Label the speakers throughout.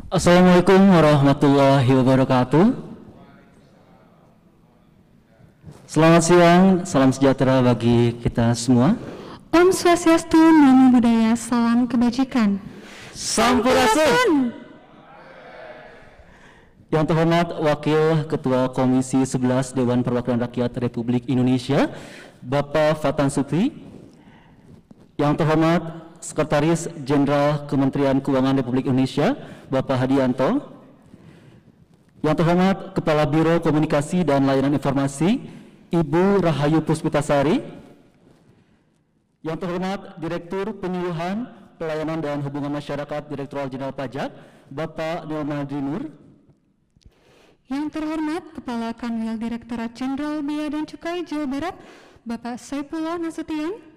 Speaker 1: Assalamualaikum warahmatullahi wabarakatuh. Selamat siang, salam sejahtera bagi kita semua.
Speaker 2: Om Swastiastu, Namo Buddhaya, salam kebajikan.
Speaker 1: Sampurasun. Yang terhormat Wakil Ketua Komisi 11 Dewan Perwakilan Rakyat Republik Indonesia, Bapak Fatan Supri. Yang terhormat Sekretaris Jenderal Kementerian Keuangan Republik Indonesia, Bapak Hadianto. Yang terhormat Kepala Biro Komunikasi dan Layanan Informasi, Ibu Rahayu Puspitasari. Yang terhormat Direktur Penyuluhan, Pelayanan dan Hubungan Masyarakat Direktorat Jenderal Pajak, Bapak Nilma Dinur.
Speaker 2: Yang terhormat Kepala Kanwil Direktorat Jenderal Bea dan Cukai Jawa Barat, Bapak Saifullah Nasution.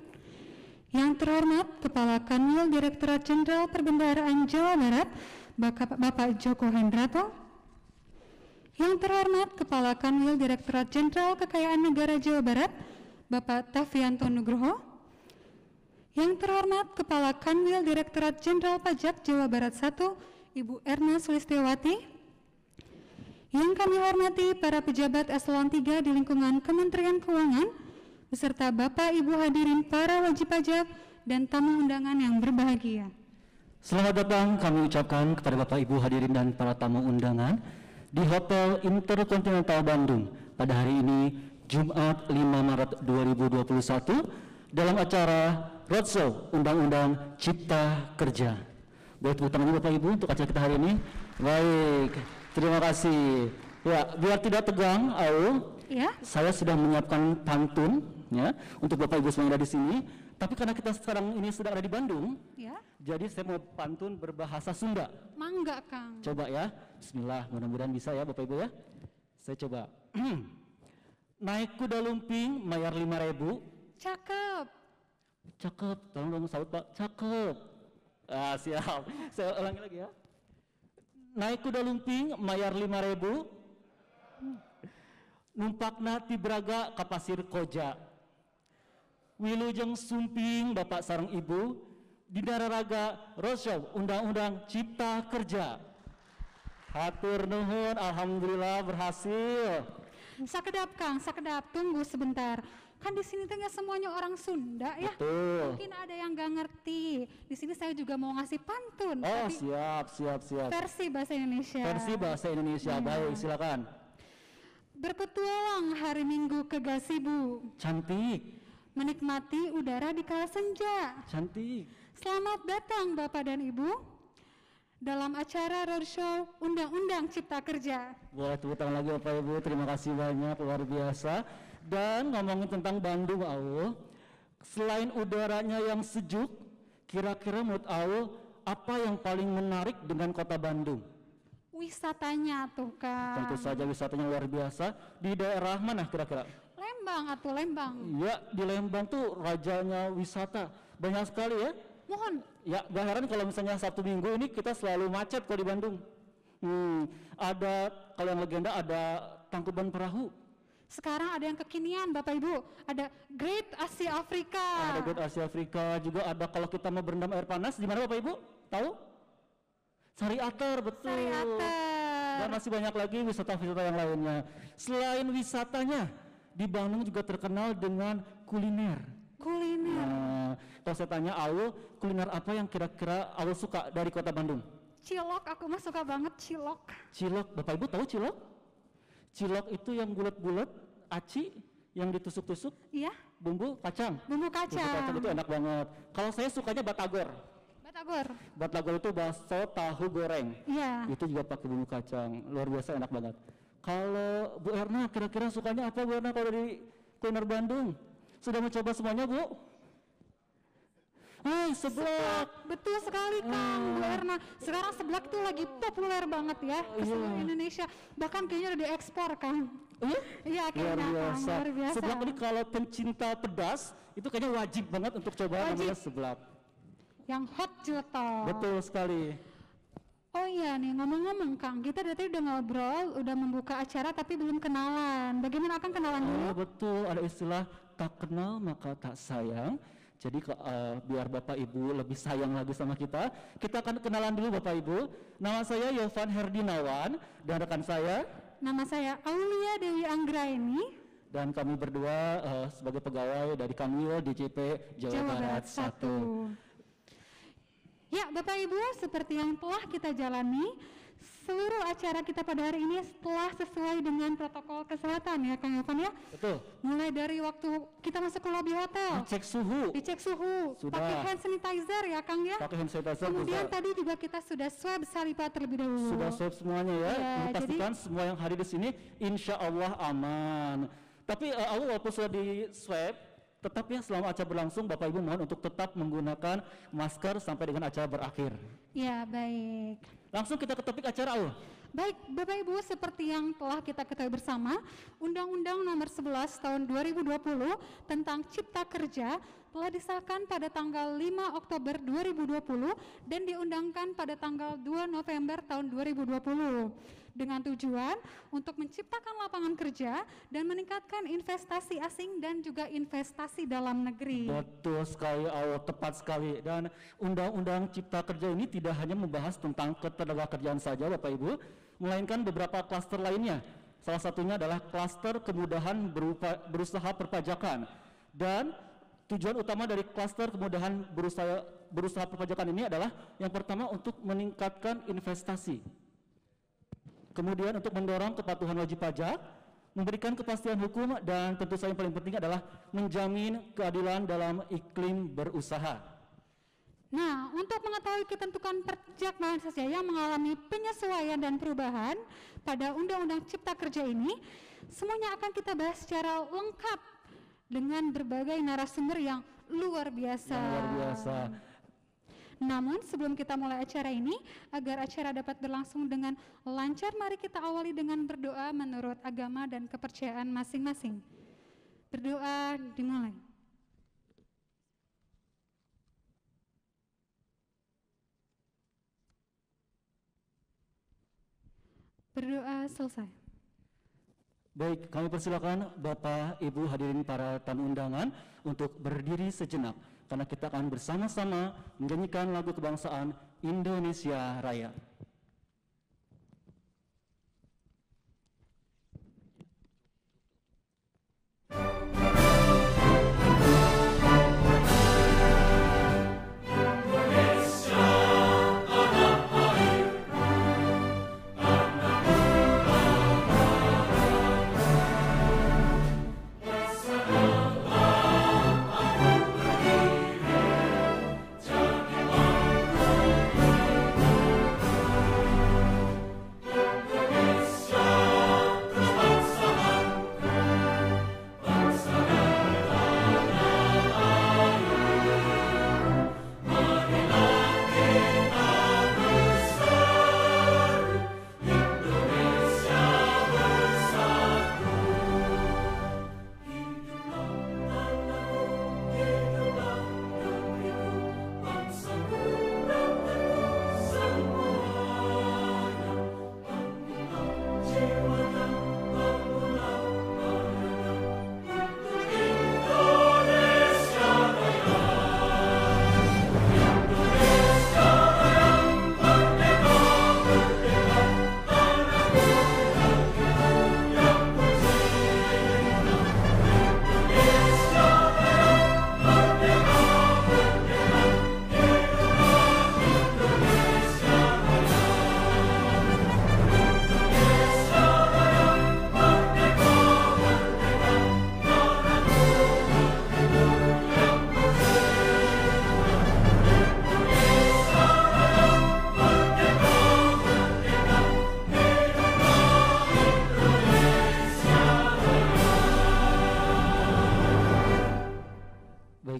Speaker 2: Yang terhormat Kepala Kanwil Direktorat Jenderal Perbendaharaan Jawa Barat, Bapak Joko Hendrato. Yang terhormat Kepala Kanwil Direktorat Jenderal Kekayaan Negara Jawa Barat, Bapak Tafianto Nugroho. Yang terhormat Kepala Kanwil Direktorat Jenderal Pajak Jawa Barat 1, Ibu Erna Sulistiawati. Yang kami hormati para pejabat eselon 3 di lingkungan Kementerian Keuangan, beserta Bapak Ibu hadirin para wajib pajak dan tamu undangan yang berbahagia.
Speaker 1: Selamat datang kami ucapkan kepada Bapak Ibu hadirin dan para tamu undangan di Hotel Intercontinental Bandung pada hari ini Jumat 5 Maret 2021 dalam acara Roadshow Undang-Undang Cipta Kerja. Boleh tepuk tangan Bapak Ibu untuk acara kita hari ini? Baik, terima kasih. Ya, biar tidak tegang,
Speaker 2: Ya.
Speaker 1: saya sudah menyiapkan pantun ya untuk Bapak Ibu semua yang ada di sini. Tapi karena kita sekarang ini sudah ada di Bandung,
Speaker 2: Ya.
Speaker 1: jadi saya mau pantun berbahasa Sunda.
Speaker 2: Mangga, Kang.
Speaker 1: Coba ya, Bismillah, mudah-mudahan bisa ya Bapak Ibu ya. Saya coba. Naik kuda lumping, bayar 5.000.
Speaker 2: Cakep.
Speaker 1: Cakep, tolong dong saut Pak, cakep. Ah siap, saya ulangi lagi ya. Naik kuda lumping, bayar 5.000. Numpakna ti Braga ka Pasir Koja. Wilujeng sumping Bapak sareng Ibu di Nararaga Roadshow Undang-Undang Cipta Kerja. Hatur nuhun, alhamdulillah berhasil.
Speaker 2: Sakedap, Kang, sakedap. Tunggu sebentar. Kan di sini tengah semuanya orang Sunda ya.
Speaker 1: Betul.
Speaker 2: Mungkin ada yang nggak ngerti. Di sini saya juga mau ngasih pantun.
Speaker 1: Oh
Speaker 2: tapi
Speaker 1: siap.
Speaker 2: versi bahasa Indonesia.
Speaker 1: Versi bahasa Indonesia, baik silakan.
Speaker 2: Berpetualang hari Minggu ke Gasibu,
Speaker 1: Cantik,
Speaker 2: menikmati udara di kala senja.
Speaker 1: cantik.
Speaker 2: Selamat datang Bapak dan Ibu dalam acara roadshow Undang-Undang Cipta Kerja.
Speaker 1: Boleh tepuk tangan lagi Bapak Ibu, terima kasih banyak, luar biasa. Dan ngomongin tentang Bandung, selain udaranya yang sejuk, kira-kira menurut apa yang paling menarik dengan kota Bandung?
Speaker 2: Wisatanya tuh, Kang.
Speaker 1: Tentu saja wisatanya luar biasa. Di daerah mana kira-kira?
Speaker 2: Lembang atau Lembang.
Speaker 1: Ya, di Lembang tuh rajanya wisata. Banyak sekali ya.
Speaker 2: Mohon.
Speaker 1: Ya, gak heran kalau misalnya Sabtu Minggu ini kita selalu macet kalau di Bandung. Ada, kalau yang legenda ada Tangkuban Perahu.
Speaker 2: Sekarang ada yang kekinian Bapak Ibu. Ada Great Asia Afrika.
Speaker 1: Ada Great Asia Afrika, juga ada kalau kita mau berendam air panas, di mana Bapak Ibu? Tahu? Sari Ater, betul.
Speaker 2: Sari Ater.
Speaker 1: Dan masih banyak lagi wisata-wisata yang lainnya. Selain wisatanya, di Bandung juga terkenal dengan kuliner.
Speaker 2: Kuliner.
Speaker 1: Nah, kalau saya tanya kuliner apa yang kira-kira suka dari kota Bandung?
Speaker 2: Cilok, aku mah suka banget cilok.
Speaker 1: Cilok, Bapak Ibu tahu cilok? Cilok itu yang bulat-bulat, aci, yang ditusuk-tusuk,
Speaker 2: Iya,
Speaker 1: bumbu kacang.
Speaker 2: bumbu
Speaker 1: Bumbu kacang
Speaker 2: kacang.
Speaker 1: itu enak banget. Kalau saya sukanya batagor.
Speaker 2: Batagor.
Speaker 1: Batagor itu bakso tahu goreng.
Speaker 2: Iya.
Speaker 1: Itu juga pakai bumbu kacang, luar biasa enak banget. Kalau Bu Erna kira-kira sukanya apa Bu Erna kalau di kuliner Bandung? Sudah mencoba semuanya Bu? Seblak.
Speaker 2: Betul sekali Kang, Bu Erna. Sekarang seblak itu lagi populer banget ya di seluruh Indonesia. Bahkan kayaknya udah diekspor Kang. Iya,
Speaker 1: Luar
Speaker 2: kayaknya Kang,
Speaker 1: biasa.
Speaker 2: luar biasa.
Speaker 1: Seblak ini kalau pencinta pedas itu kayaknya wajib banget untuk coba namanya seblak.
Speaker 2: Yang hot juto.
Speaker 1: Betul sekali.
Speaker 2: Oh iya nih, ngomong-ngomong Kang, kita dari tadi udah ngobrol, udah membuka acara tapi belum kenalan. Bagaimana Kang kenalan dulu?
Speaker 1: Betul, ada istilah tak kenal maka tak sayang. Jadi biar Bapak Ibu lebih sayang lagi sama kita akan kenalan dulu Bapak Ibu. Nama saya Yovan Herdinawan dan rekan saya.
Speaker 2: Nama saya Aulia Dewi Anggraini.
Speaker 1: Dan kami berdua sebagai pegawai dari Kanwil DJP Jawa Barat 1.
Speaker 2: Ya Bapak Ibu, seperti yang telah kita jalani, seluruh acara kita pada hari ini telah sesuai dengan protokol kesehatan ya Kang Yovan ya.
Speaker 1: Betul.
Speaker 2: Mulai dari waktu kita masuk ke lobi hotel. Dicek suhu.
Speaker 1: Sudah.
Speaker 2: Pakai hand sanitizer ya Kang ya.
Speaker 1: Pakai hand sanitizer.
Speaker 2: Kemudian tadi juga kita sudah swab saliva terlebih dahulu.
Speaker 1: Sudah swab semuanya ya. Dipastikan semua yang hadir di sini insya Allah aman. Tapi walaupun sudah di swab, tetap ya selama acara berlangsung Bapak Ibu mohon untuk tetap menggunakan masker sampai dengan acara berakhir.
Speaker 2: Ya baik.
Speaker 1: Langsung kita ke topik acara
Speaker 2: Baik, Bapak Ibu, seperti yang telah kita ketahui bersama, Undang-Undang Nomor 11 Tahun 2020 tentang Cipta Kerja telah disahkan pada tanggal 5 Oktober 2020 dan diundangkan pada tanggal 2 November tahun 2020 dengan tujuan untuk menciptakan lapangan kerja dan meningkatkan investasi asing dan juga investasi dalam negeri.
Speaker 1: Betul sekali, tepat sekali. Dan Undang-Undang Cipta Kerja ini tidak hanya membahas tentang ketenagakerjaan saja Bapak Ibu, melainkan beberapa klaster lainnya. Salah satunya adalah klaster kemudahan berusaha perpajakan. Dan tujuan utama dari klaster kemudahan berusaha perpajakan ini adalah yang pertama untuk meningkatkan investasi. Kemudian untuk mendorong kepatuhan wajib pajak, memberikan kepastian hukum, dan tentu saja yang paling penting adalah menjamin keadilan dalam iklim berusaha.
Speaker 2: Nah, untuk mengetahui ketentuan pajak bahan saja yang mengalami penyesuaian dan perubahan pada Undang-Undang Cipta Kerja ini, semuanya akan kita bahas secara lengkap dengan berbagai narasumber yang luar biasa. Namun sebelum kita mulai acara ini, agar acara dapat berlangsung dengan lancar, mari kita awali dengan berdoa menurut agama dan kepercayaan masing-masing. Berdoa dimulai. Berdoa selesai.
Speaker 1: Baik, kami persilakan Bapak, Ibu hadirin para tamu undangan untuk berdiri sejenak, karena kita akan bersama-sama menyanyikan lagu kebangsaan Indonesia Raya.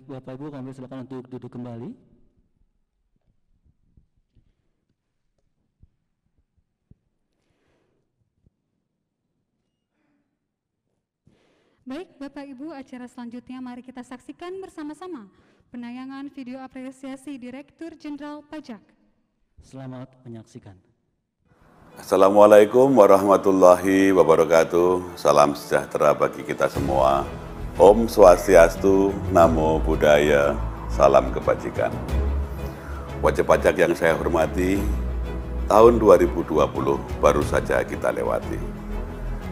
Speaker 1: Bapak Ibu, kami silakan untuk duduk kembali.
Speaker 2: Baik Bapak Ibu, acara selanjutnya mari kita saksikan bersama-sama penayangan video apresiasi Direktur Jenderal Pajak.
Speaker 1: Selamat menyaksikan.
Speaker 3: Assalamualaikum warahmatullahi wabarakatuh. Salam sejahtera bagi kita semua. Om Swastiastu, Namo Buddhaya. salam kebajikan. Wajib pajak yang saya hormati, tahun 2020 baru saja kita lewati.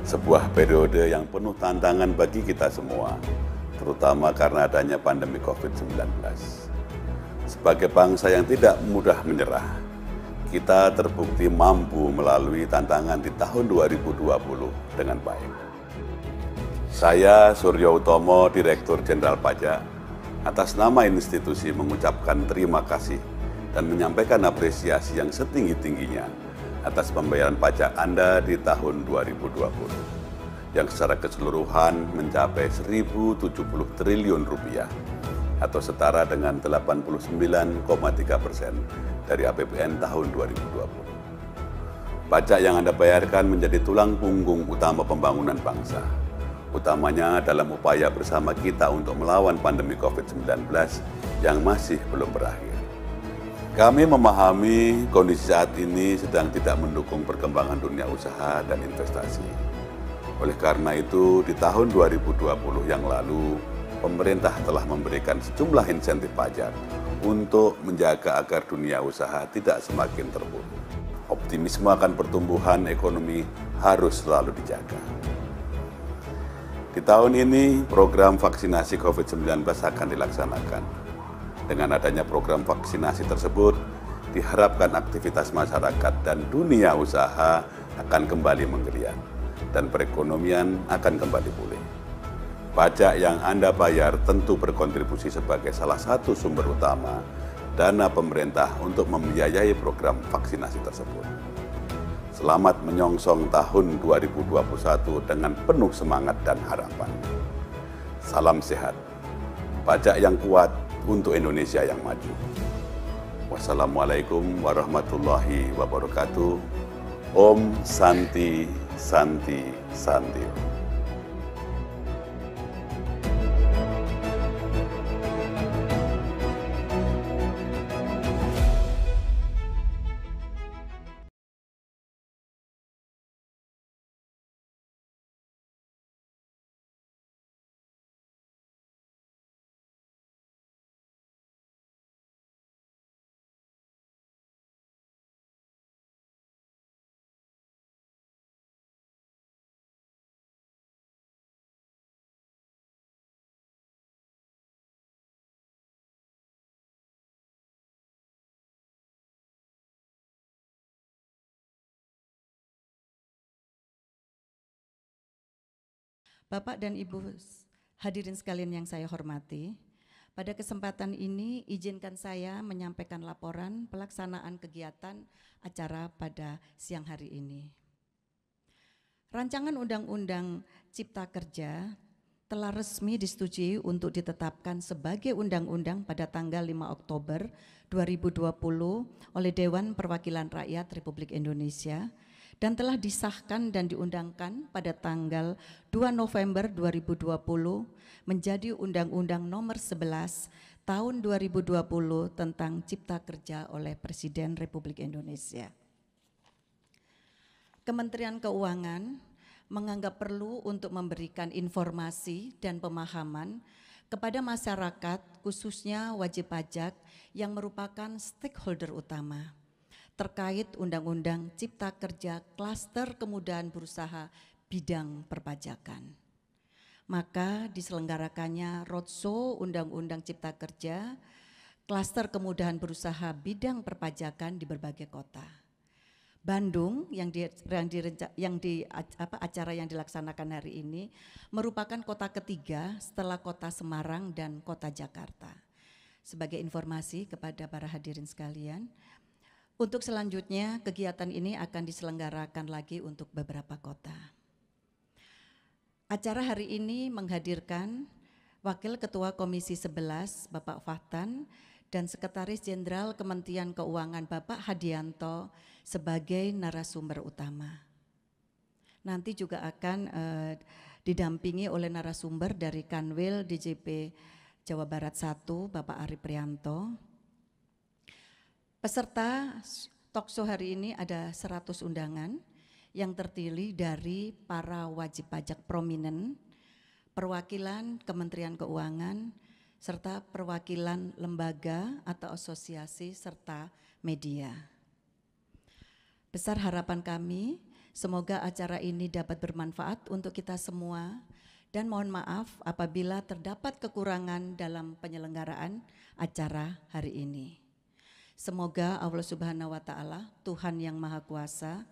Speaker 3: Sebuah periode yang penuh tantangan bagi kita semua, terutama karena adanya pandemi COVID-19. Sebagai bangsa yang tidak mudah menyerah, kita terbukti mampu melalui tantangan di tahun 2020 dengan baik. Saya, Suryo Utomo, Direktur Jenderal Pajak, atas nama institusi mengucapkan terima kasih dan menyampaikan apresiasi yang setinggi-tingginya atas pembayaran pajak Anda di tahun 2020, yang secara keseluruhan mencapai 1.070 triliun rupiah, atau setara dengan 89,3% dari APBN tahun 2020. Pajak yang Anda bayarkan menjadi tulang punggung utama pembangunan bangsa, utamanya dalam upaya bersama kita untuk melawan pandemi COVID-19 yang masih belum berakhir. Kami memahami kondisi saat ini sedang tidak mendukung perkembangan dunia usaha dan investasi. Oleh karena itu, di tahun 2020 yang lalu, pemerintah telah memberikan sejumlah insentif pajak untuk menjaga agar dunia usaha tidak semakin terpuruk. Optimisme akan pertumbuhan ekonomi harus selalu dijaga. Di tahun ini, program vaksinasi COVID-19 akan dilaksanakan. Dengan adanya program vaksinasi tersebut, diharapkan aktivitas masyarakat dan dunia usaha akan kembali menggeliat, dan perekonomian akan kembali pulih. Pajak yang Anda bayar tentu berkontribusi sebagai salah satu sumber utama dana pemerintah untuk membiayai program vaksinasi tersebut. Selamat menyongsong tahun 2021 dengan penuh semangat dan harapan. Salam sehat, pajak yang kuat untuk Indonesia yang maju. Wassalamualaikum warahmatullahi wabarakatuh. Om Santi Santi Santi.
Speaker 4: Bapak dan Ibu hadirin sekalian yang saya hormati, pada kesempatan ini izinkan saya menyampaikan laporan pelaksanaan kegiatan acara pada siang hari ini. Rancangan Undang-Undang Cipta Kerja telah resmi disetujui untuk ditetapkan sebagai undang-undang pada tanggal 5 Oktober 2020 oleh Dewan Perwakilan Rakyat Republik Indonesia dan telah disahkan dan diundangkan pada tanggal 2 November 2020 menjadi Undang-Undang Nomor 11 Tahun 2020 tentang Cipta Kerja oleh Presiden Republik Indonesia. Kementerian Keuangan menganggap perlu untuk memberikan informasi dan pemahaman kepada masyarakat, khususnya wajib pajak yang merupakan stakeholder utama terkait Undang-Undang Cipta Kerja Klaster Kemudahan Berusaha Bidang Perpajakan. Maka diselenggarakannya roadshow Undang-Undang Cipta Kerja Klaster Kemudahan Berusaha Bidang Perpajakan di berbagai kota. Bandung acara yang dilaksanakan hari ini merupakan kota ketiga setelah kota Semarang dan kota Jakarta. Sebagai informasi kepada para hadirin sekalian, untuk selanjutnya kegiatan ini akan diselenggarakan lagi untuk beberapa kota. Acara hari ini menghadirkan Wakil Ketua Komisi 11 Bapak Fahtan dan Sekretaris Jenderal Kementerian Keuangan Bapak Hadianto sebagai narasumber utama. Nanti juga akan didampingi oleh narasumber dari Kanwil DJP Jawa Barat 1 Bapak Ari Prianto. Peserta talkshow hari ini ada 100 undangan yang terdiri dari para wajib pajak prominent, perwakilan Kementerian Keuangan, serta perwakilan lembaga atau asosiasi serta media. Besar harapan kami, semoga acara ini dapat bermanfaat untuk kita semua dan mohon maaf apabila terdapat kekurangan dalam penyelenggaraan acara hari ini. Semoga Allah Subhanahu wa Ta'ala, Tuhan yang Maha Kuasa,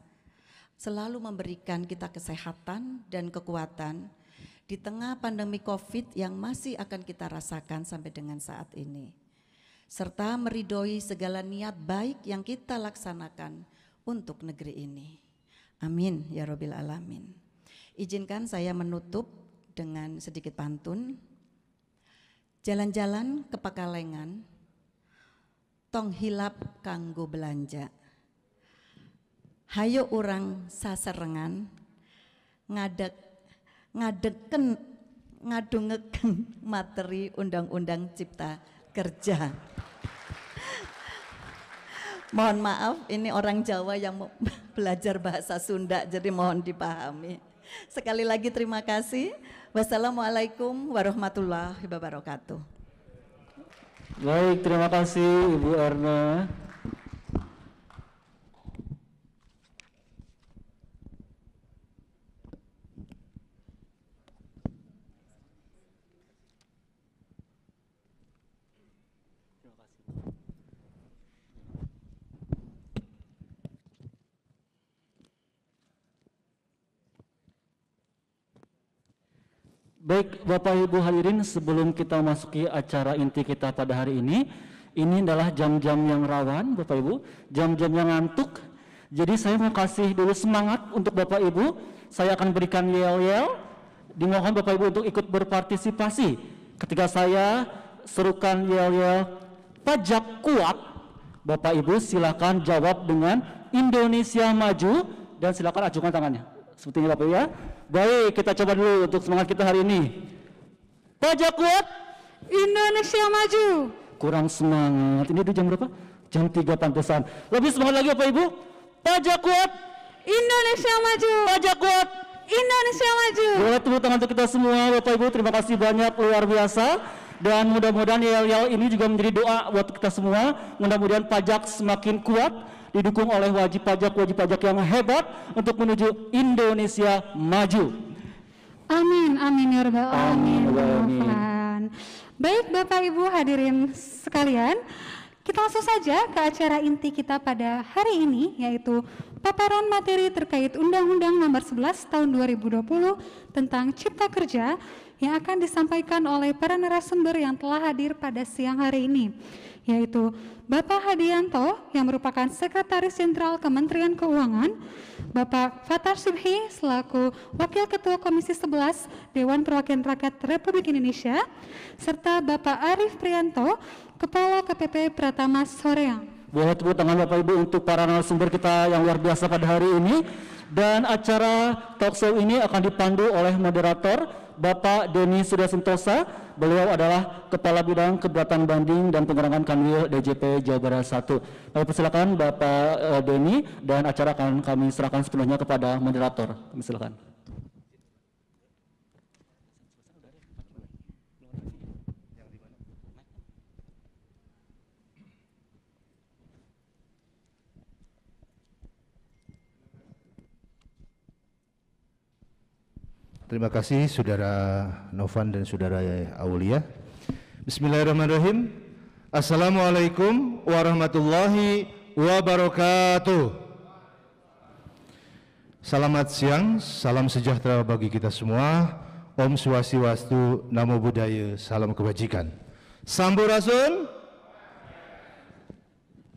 Speaker 4: selalu memberikan kita kesehatan dan kekuatan di tengah pandemi COVID yang masih akan kita rasakan sampai dengan saat ini, serta meridhoi segala niat baik yang kita laksanakan untuk negeri ini. Amin ya Rabbil Alamin. Izinkan saya menutup dengan sedikit pantun. Jalan-jalan ke Pakalengan, tong hilap kanggo belanja. Hayo urang saserengan, ngadungeken materi Undang-Undang Cipta Kerja. Mohon maaf, ini orang Jawa yang belajar bahasa Sunda, jadi mohon dipahami. Sekali lagi terima kasih. Wassalamualaikum warahmatullahi wabarakatuh.
Speaker 1: Baik, terima kasih Ibu Erna. Baik Bapak Ibu hadirin, sebelum kita masuki acara inti kita pada hari ini adalah jam-jam yang rawan Bapak Ibu, jam-jam yang ngantuk. Jadi saya mau kasih dulu semangat untuk Bapak Ibu, saya akan berikan yel-yel, dimohon Bapak Ibu untuk ikut berpartisipasi. Ketika saya serukan yel-yel pajak kuat, Bapak Ibu silakan jawab dengan Indonesia Maju dan silakan ajukan tangannya. Seperti ini Bapak Ibu ya. Baik, kita coba dulu untuk semangat kita hari ini. Pajak kuat,
Speaker 2: Indonesia Maju.
Speaker 1: Kurang semangat. Ini udah jam berapa? Jam 3 pantesan. Lebih semangat lagi Bapak Ibu. Pajak kuat,
Speaker 2: Indonesia Maju.
Speaker 1: pajak kuat,
Speaker 2: Indonesia Maju.
Speaker 1: boleh tepuk tangan untuk kita semua Bapak Ibu. Terima kasih banyak, luar biasa. Dan mudah-mudahan yel-yel ini juga menjadi doa buat kita semua. Mudah-mudahan pajak semakin kuat, didukung oleh wajib pajak yang hebat untuk menuju Indonesia Maju.
Speaker 2: Amin, amin ya Rabbal
Speaker 1: Amin,
Speaker 2: Alamin.
Speaker 1: amin.
Speaker 2: Baik Bapak Ibu hadirin sekalian, kita langsung saja ke acara inti kita pada hari ini, yaitu paparan materi terkait Undang-Undang Nomor 11 Tahun 2020 tentang Cipta Kerja yang akan disampaikan oleh para narasumber yang telah hadir pada siang hari ini, yaitu Bapak Hadianto yang merupakan Sekretaris Jenderal Kementerian Keuangan, Bapak Fathar Subhi selaku Wakil Ketua Komisi 11 Dewan Perwakilan Rakyat Republik Indonesia, serta Bapak Arif Prianto, Kepala KPP Pratama Soreang.
Speaker 1: Boleh tepuk tangan Bapak Ibu untuk para narasumber kita yang luar biasa pada hari ini. Dan acara talkshow ini akan dipandu oleh moderator Bapak Deni Suryasentosa. Beliau adalah Kepala Bidang Keberatan Banding dan Pengurangan Kanwil DJP Jawa Barat 1. Kami persilakan Bapak Deni, dan acara akan kami serahkan sepenuhnya kepada moderator. Kami silakan.
Speaker 5: Terima kasih Saudara Novan dan Saudara Aulia. Bismillahirrahmanirrahim. Assalamualaikum warahmatullahi wabarakatuh. Selamat siang, salam sejahtera bagi kita semua. Om Swastiastu, Namo Buddhaya, salam kebajikan. Sampurasun.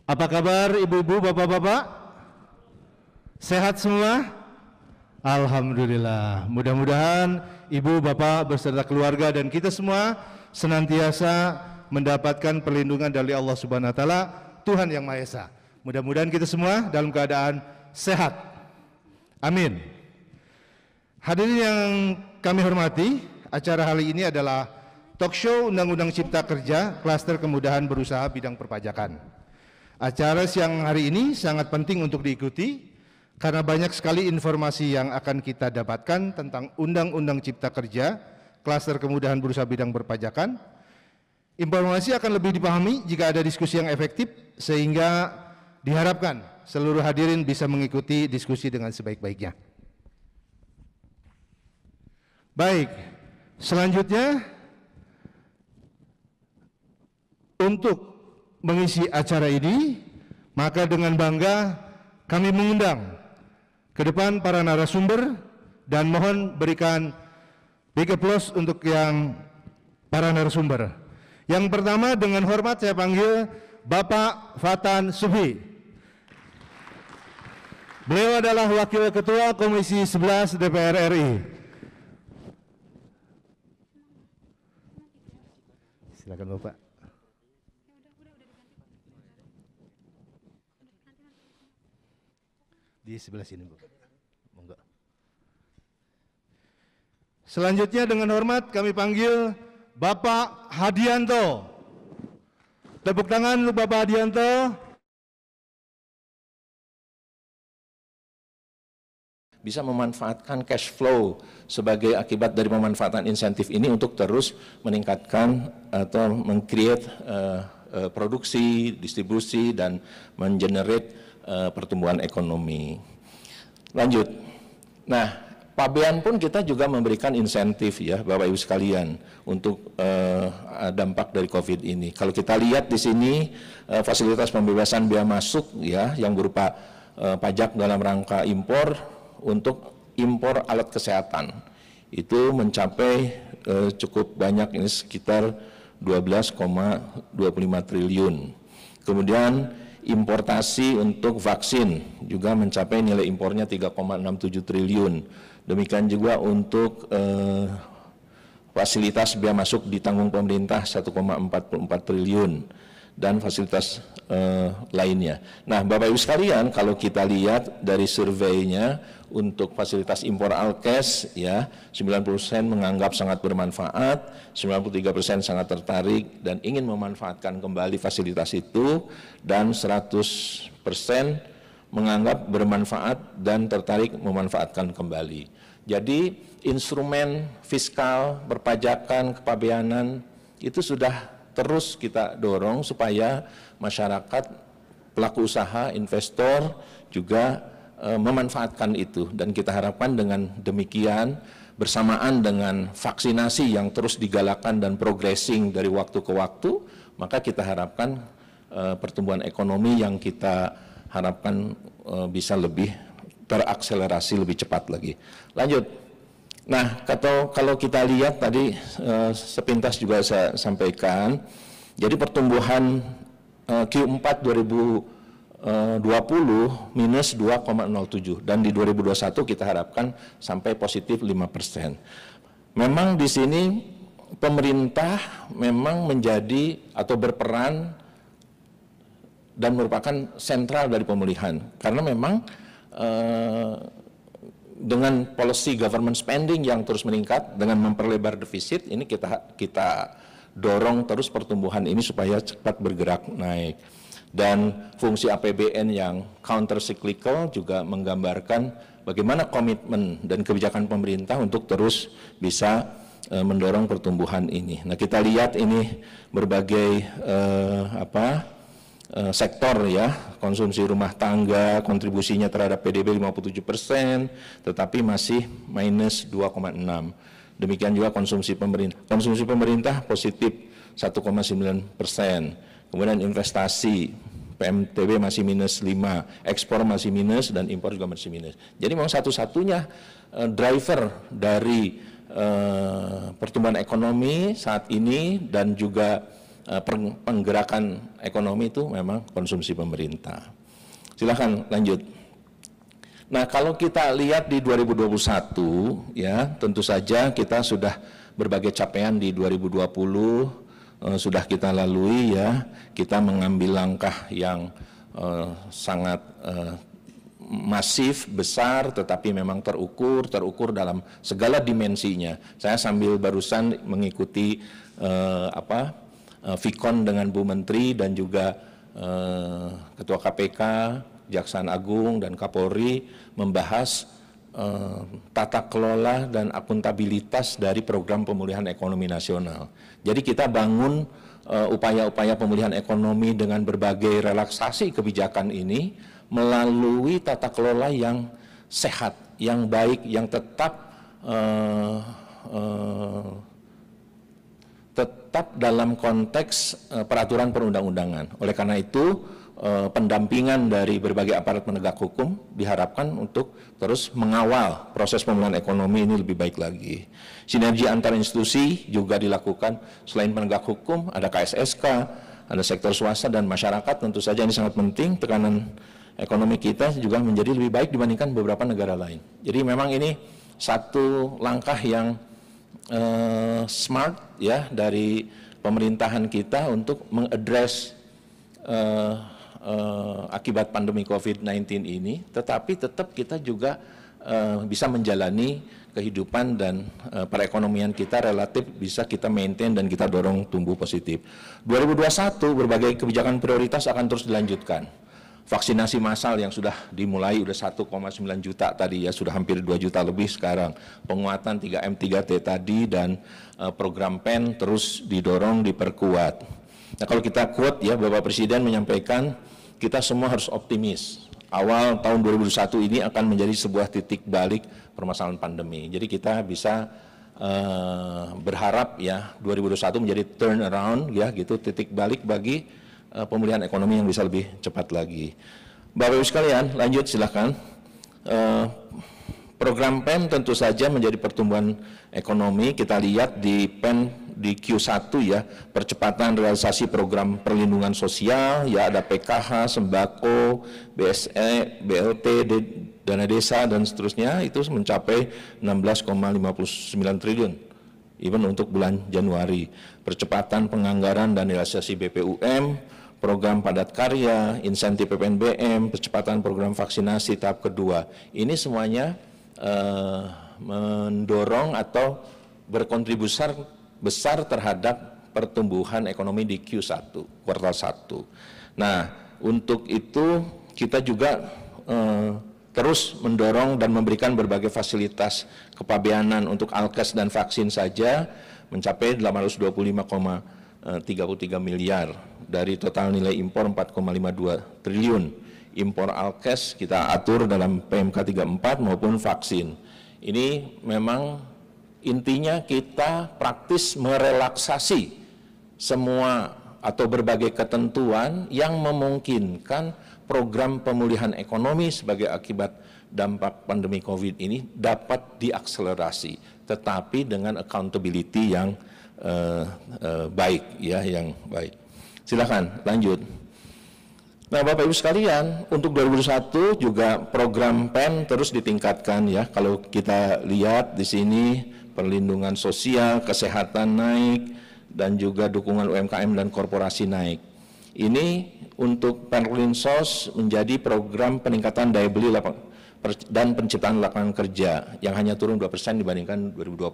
Speaker 5: Apa kabar ibu-ibu, bapak-bapak? Sehat semua? Alhamdulillah, mudah-mudahan ibu, bapak beserta keluarga dan kita semua senantiasa mendapatkan perlindungan dari Allah Subhanahu wa Ta'ala, Tuhan Yang Maha Esa. Mudah-mudahan kita semua dalam keadaan sehat. Amin. Hadirin yang kami hormati, acara hari ini adalah talk show Undang-Undang Cipta Kerja, Klaster Kemudahan Berusaha Bidang Perpajakan. Acara siang hari ini sangat penting untuk diikuti, karena banyak sekali informasi yang akan kita dapatkan tentang Undang-Undang Cipta Kerja, Klaster Kemudahan Berusaha Bidang Perpajakan, Informasi akan lebih dipahami jika ada diskusi yang efektif, sehingga diharapkan seluruh hadirin bisa mengikuti diskusi dengan sebaik-baiknya. Baik, selanjutnya untuk mengisi acara ini, maka dengan bangga kami mengundang ke depan para narasumber dan mohon berikan big applause untuk yang para narasumber. Yang pertama dengan hormat saya panggil Bapak Fatan Subhi. Beliau adalah Wakil Ketua Komisi 11 DPR RI. Silakan Bapak. Di sebelah sini, Bu. Monggo. Selanjutnya dengan hormat kami panggil Bapak Hadianto. Tepuk tangan untuk Bapak Hadianto.
Speaker 6: Bisa memanfaatkan cash flow sebagai akibat dari pemanfaatan insentif ini untuk terus meningkatkan atau meng-create produksi, distribusi, dan men-generate pertumbuhan ekonomi. Lanjut. Nah, Pabean pun kita juga memberikan insentif ya, Bapak Ibu sekalian, untuk dampak dari COVID ini. Kalau kita lihat di sini fasilitas pembebasan bea masuk ya, yang berupa pajak dalam rangka impor untuk impor alat kesehatan itu mencapai cukup banyak, ini sekitar 12,25 triliun. Kemudian importasi untuk vaksin juga mencapai nilai impornya 3,67 triliun. Demikian juga untuk fasilitas bea masuk ditanggung pemerintah 1,44 triliun dan fasilitas lainnya. Nah, Bapak Ibu sekalian, kalau kita lihat dari surveinya untuk fasilitas impor Alkes ya, 90% menganggap sangat bermanfaat, 93% sangat tertarik dan ingin memanfaatkan kembali fasilitas itu, dan 100% menganggap bermanfaat dan tertarik memanfaatkan kembali. Jadi instrumen fiskal, perpajakan, kepabeanan itu sudah terus kita dorong supaya masyarakat, pelaku usaha, investor juga memanfaatkan itu, dan kita harapkan dengan demikian bersamaan dengan vaksinasi yang terus digalakan dan progressing dari waktu ke waktu, maka kita harapkan pertumbuhan ekonomi yang kita harapkan bisa lebih terakselerasi lebih cepat lagi. Lanjut. Nah, kalau kita lihat tadi sepintas juga saya sampaikan, jadi pertumbuhan Q4 2020 minus 2,07 dan di 2021 kita harapkan sampai positif 5%. Memang di sini pemerintah memang menjadi atau berperan dan merupakan sentral dari pemulihan, karena memang dengan policy government spending yang terus meningkat dengan memperlebar defisit ini kita dorong terus pertumbuhan ini supaya cepat bergerak naik. Dan fungsi APBN yang counter cyclical juga menggambarkan bagaimana komitmen dan kebijakan pemerintah untuk terus bisa mendorong pertumbuhan ini. Nah, kita lihat ini berbagai sektor ya, konsumsi rumah tangga, kontribusinya terhadap PDB 57%, tetapi masih minus 2,6. Demikian juga konsumsi pemerintah. Konsumsi pemerintah positif 1,9%. Kemudian investasi, PMTB masih minus 5, ekspor masih minus, dan impor juga masih minus. Jadi memang satu-satunya driver dari pertumbuhan ekonomi saat ini dan juga penggerakan ekonomi itu memang konsumsi pemerintah. Silahkan lanjut. Nah, kalau kita lihat di 2021 ya, tentu saja kita sudah berbagai capaian di 2020 sudah kita lalui ya. Kita mengambil langkah yang sangat masif, besar, tetapi memang terukur dalam segala dimensinya. Saya sambil barusan mengikuti Vikon dengan Bu Menteri dan juga Ketua KPK, Kejaksaan Agung dan Kapolri membahas tata kelola dan akuntabilitas dari program pemulihan ekonomi nasional. Jadi kita bangun upaya-upaya pemulihan ekonomi dengan berbagai relaksasi kebijakan ini melalui tata kelola yang sehat, yang baik, yang tetap dalam konteks peraturan perundang-undangan. Oleh karena itu, pendampingan dari berbagai aparat penegak hukum diharapkan untuk terus mengawal proses pemulihan ekonomi ini lebih baik lagi. Sinergi antar institusi juga dilakukan. Selain penegak hukum, ada KSSK, ada sektor swasta dan masyarakat. Tentu saja ini sangat penting. Tekanan ekonomi kita juga menjadi lebih baik dibandingkan beberapa negara lain. Jadi memang ini satu langkah yang smart ya dari pemerintahan kita untuk mengadres akibat pandemi COVID-19 ini, tetapi tetap kita juga bisa menjalani kehidupan dan perekonomian kita relatif bisa kita maintain dan kita dorong tumbuh positif. 2021 berbagai kebijakan prioritas akan terus dilanjutkan. Vaksinasi massal yang sudah dimulai udah 1,9 juta tadi ya, sudah hampir 2 juta lebih sekarang. Penguatan 3M 3T tadi dan program PEN terus didorong, diperkuat. Nah, kalau kita quote ya, Bapak Presiden menyampaikan kita semua harus optimis. Awal tahun 2021 ini akan menjadi sebuah titik balik permasalahan pandemi. Jadi kita bisa berharap ya 2021 menjadi turnaround ya gitu, titik balik bagi pemulihan ekonomi yang bisa lebih cepat lagi. Bapak Ibu sekalian, lanjut silakan. Program PEN tentu saja menjadi pertumbuhan ekonomi. Kita lihat di PEN di Q1 ya, percepatan realisasi program perlindungan sosial, ya ada PKH, sembako, BSE, BLT, dana desa dan seterusnya itu mencapai 16,59 triliun. Even untuk bulan Januari. Percepatan penganggaran dan realisasi BPUM, program padat karya, insentif PPNBM, percepatan program vaksinasi tahap kedua. Ini semuanya mendorong atau berkontribusi besar terhadap pertumbuhan ekonomi di Q1, kuartal 1. Nah, untuk itu kita juga terus mendorong dan memberikan berbagai fasilitas kepabeanan untuk alkes dan vaksin saja mencapai 825,33 miliar dari total nilai impor 4,52 triliun. Impor alkes kita atur dalam PMK 34 maupun vaksin. Ini memang intinya kita praktis merelaksasi semua atau berbagai ketentuan yang memungkinkan program pemulihan ekonomi sebagai akibat dampak pandemi COVID ini dapat diakselerasi, tetapi dengan accountability yang baik, ya, yang baik. Silakan lanjut. Nah, Bapak Ibu sekalian, untuk 2021 juga program PEN terus ditingkatkan ya. Kalau kita lihat di sini perlindungan sosial, kesehatan naik, dan juga dukungan UMKM dan korporasi naik. Ini untuk Perlinsos menjadi program peningkatan daya beli dan penciptaan lapangan kerja yang hanya turun 2% dibandingkan 2020.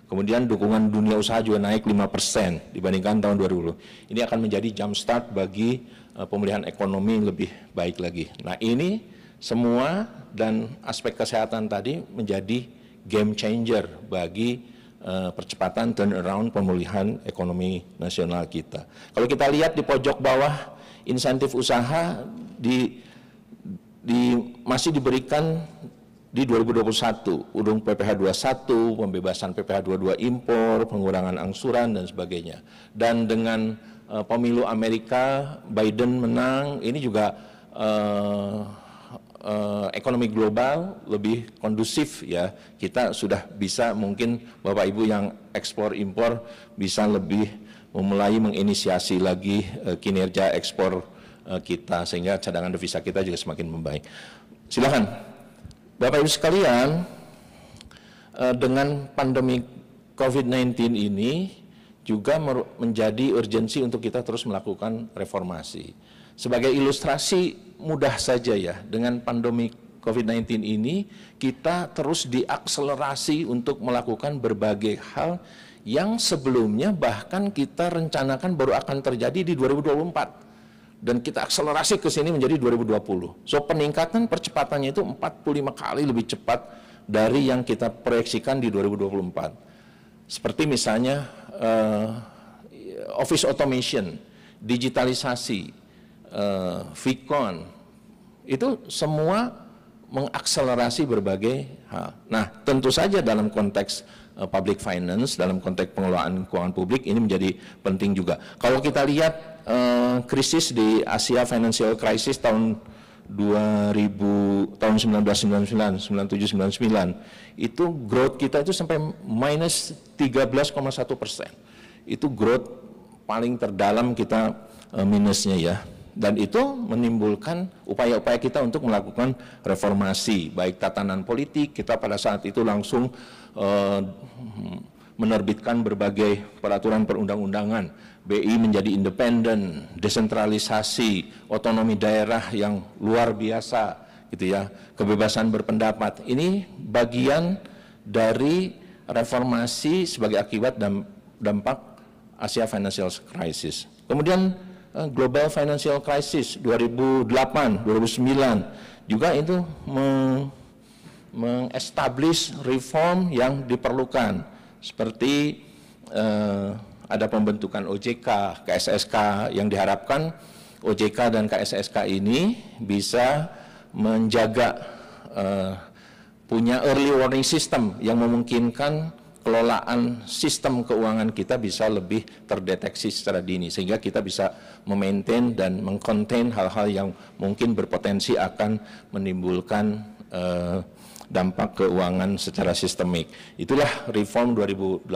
Speaker 6: Kemudian dukungan dunia usaha juga naik 5% dibandingkan tahun 2020. Ini akan menjadi jump start bagi pemulihan ekonomi lebih baik lagi. Nah, ini semua dan aspek kesehatan tadi menjadi game changer bagi percepatan turnaround pemulihan ekonomi nasional kita. Kalau kita lihat di pojok bawah, insentif usaha masih diberikan di 2021, udung PPh 21, pembebasan PPh 22 impor, pengurangan angsuran dan sebagainya. Dan dengan pemilu Amerika, Biden menang, ini juga ekonomi global lebih kondusif ya. Kita sudah bisa, mungkin Bapak Ibu yang ekspor impor bisa lebih memulai menginisiasi lagi kinerja ekspor kita, sehingga cadangan devisa kita juga semakin membaik. Silakan. Bapak Ibu sekalian, dengan pandemi COVID-19 ini juga menjadi urgensi untuk kita terus melakukan reformasi. Sebagai ilustrasi mudah saja ya, dengan pandemi COVID-19 ini kita terus diakselerasi untuk melakukan berbagai hal yang sebelumnya bahkan kita rencanakan baru akan terjadi di 2024. Dan kita akselerasi ke sini menjadi 2020. So peningkatan percepatannya itu 45 kali lebih cepat dari yang kita proyeksikan di 2024. Seperti misalnya office automation, digitalisasi, Vkon, itu semua mengakselerasi berbagai hal. Nah, tentu saja dalam konteks public finance, dalam konteks pengelolaan keuangan publik ini menjadi penting juga. Kalau kita lihat krisis di Asia Financial Crisis tahun 1999, 97, 99, itu growth kita itu sampai minus 13,1%. Itu growth paling terdalam kita minusnya ya. Dan itu menimbulkan upaya-upaya kita untuk melakukan reformasi, baik tatanan politik, kita pada saat itu langsung menerbitkan berbagai peraturan perundang-undangan, BI menjadi independen, desentralisasi, otonomi daerah yang luar biasa, gitu ya, kebebasan berpendapat. Ini bagian dari reformasi sebagai akibat dampak Asia Financial Crisis. Kemudian Global Financial Crisis 2008, 2009 juga itu mengestablish reform yang diperlukan seperti ada pembentukan OJK, KSSK yang diharapkan OJK dan KSSK ini bisa menjaga punya early warning system yang memungkinkan kelolaan sistem keuangan kita bisa lebih terdeteksi secara dini sehingga kita bisa memaintain dan mengcontain hal-hal yang mungkin berpotensi akan menimbulkan dampak keuangan secara sistemik. Itulah reform 2008-2009.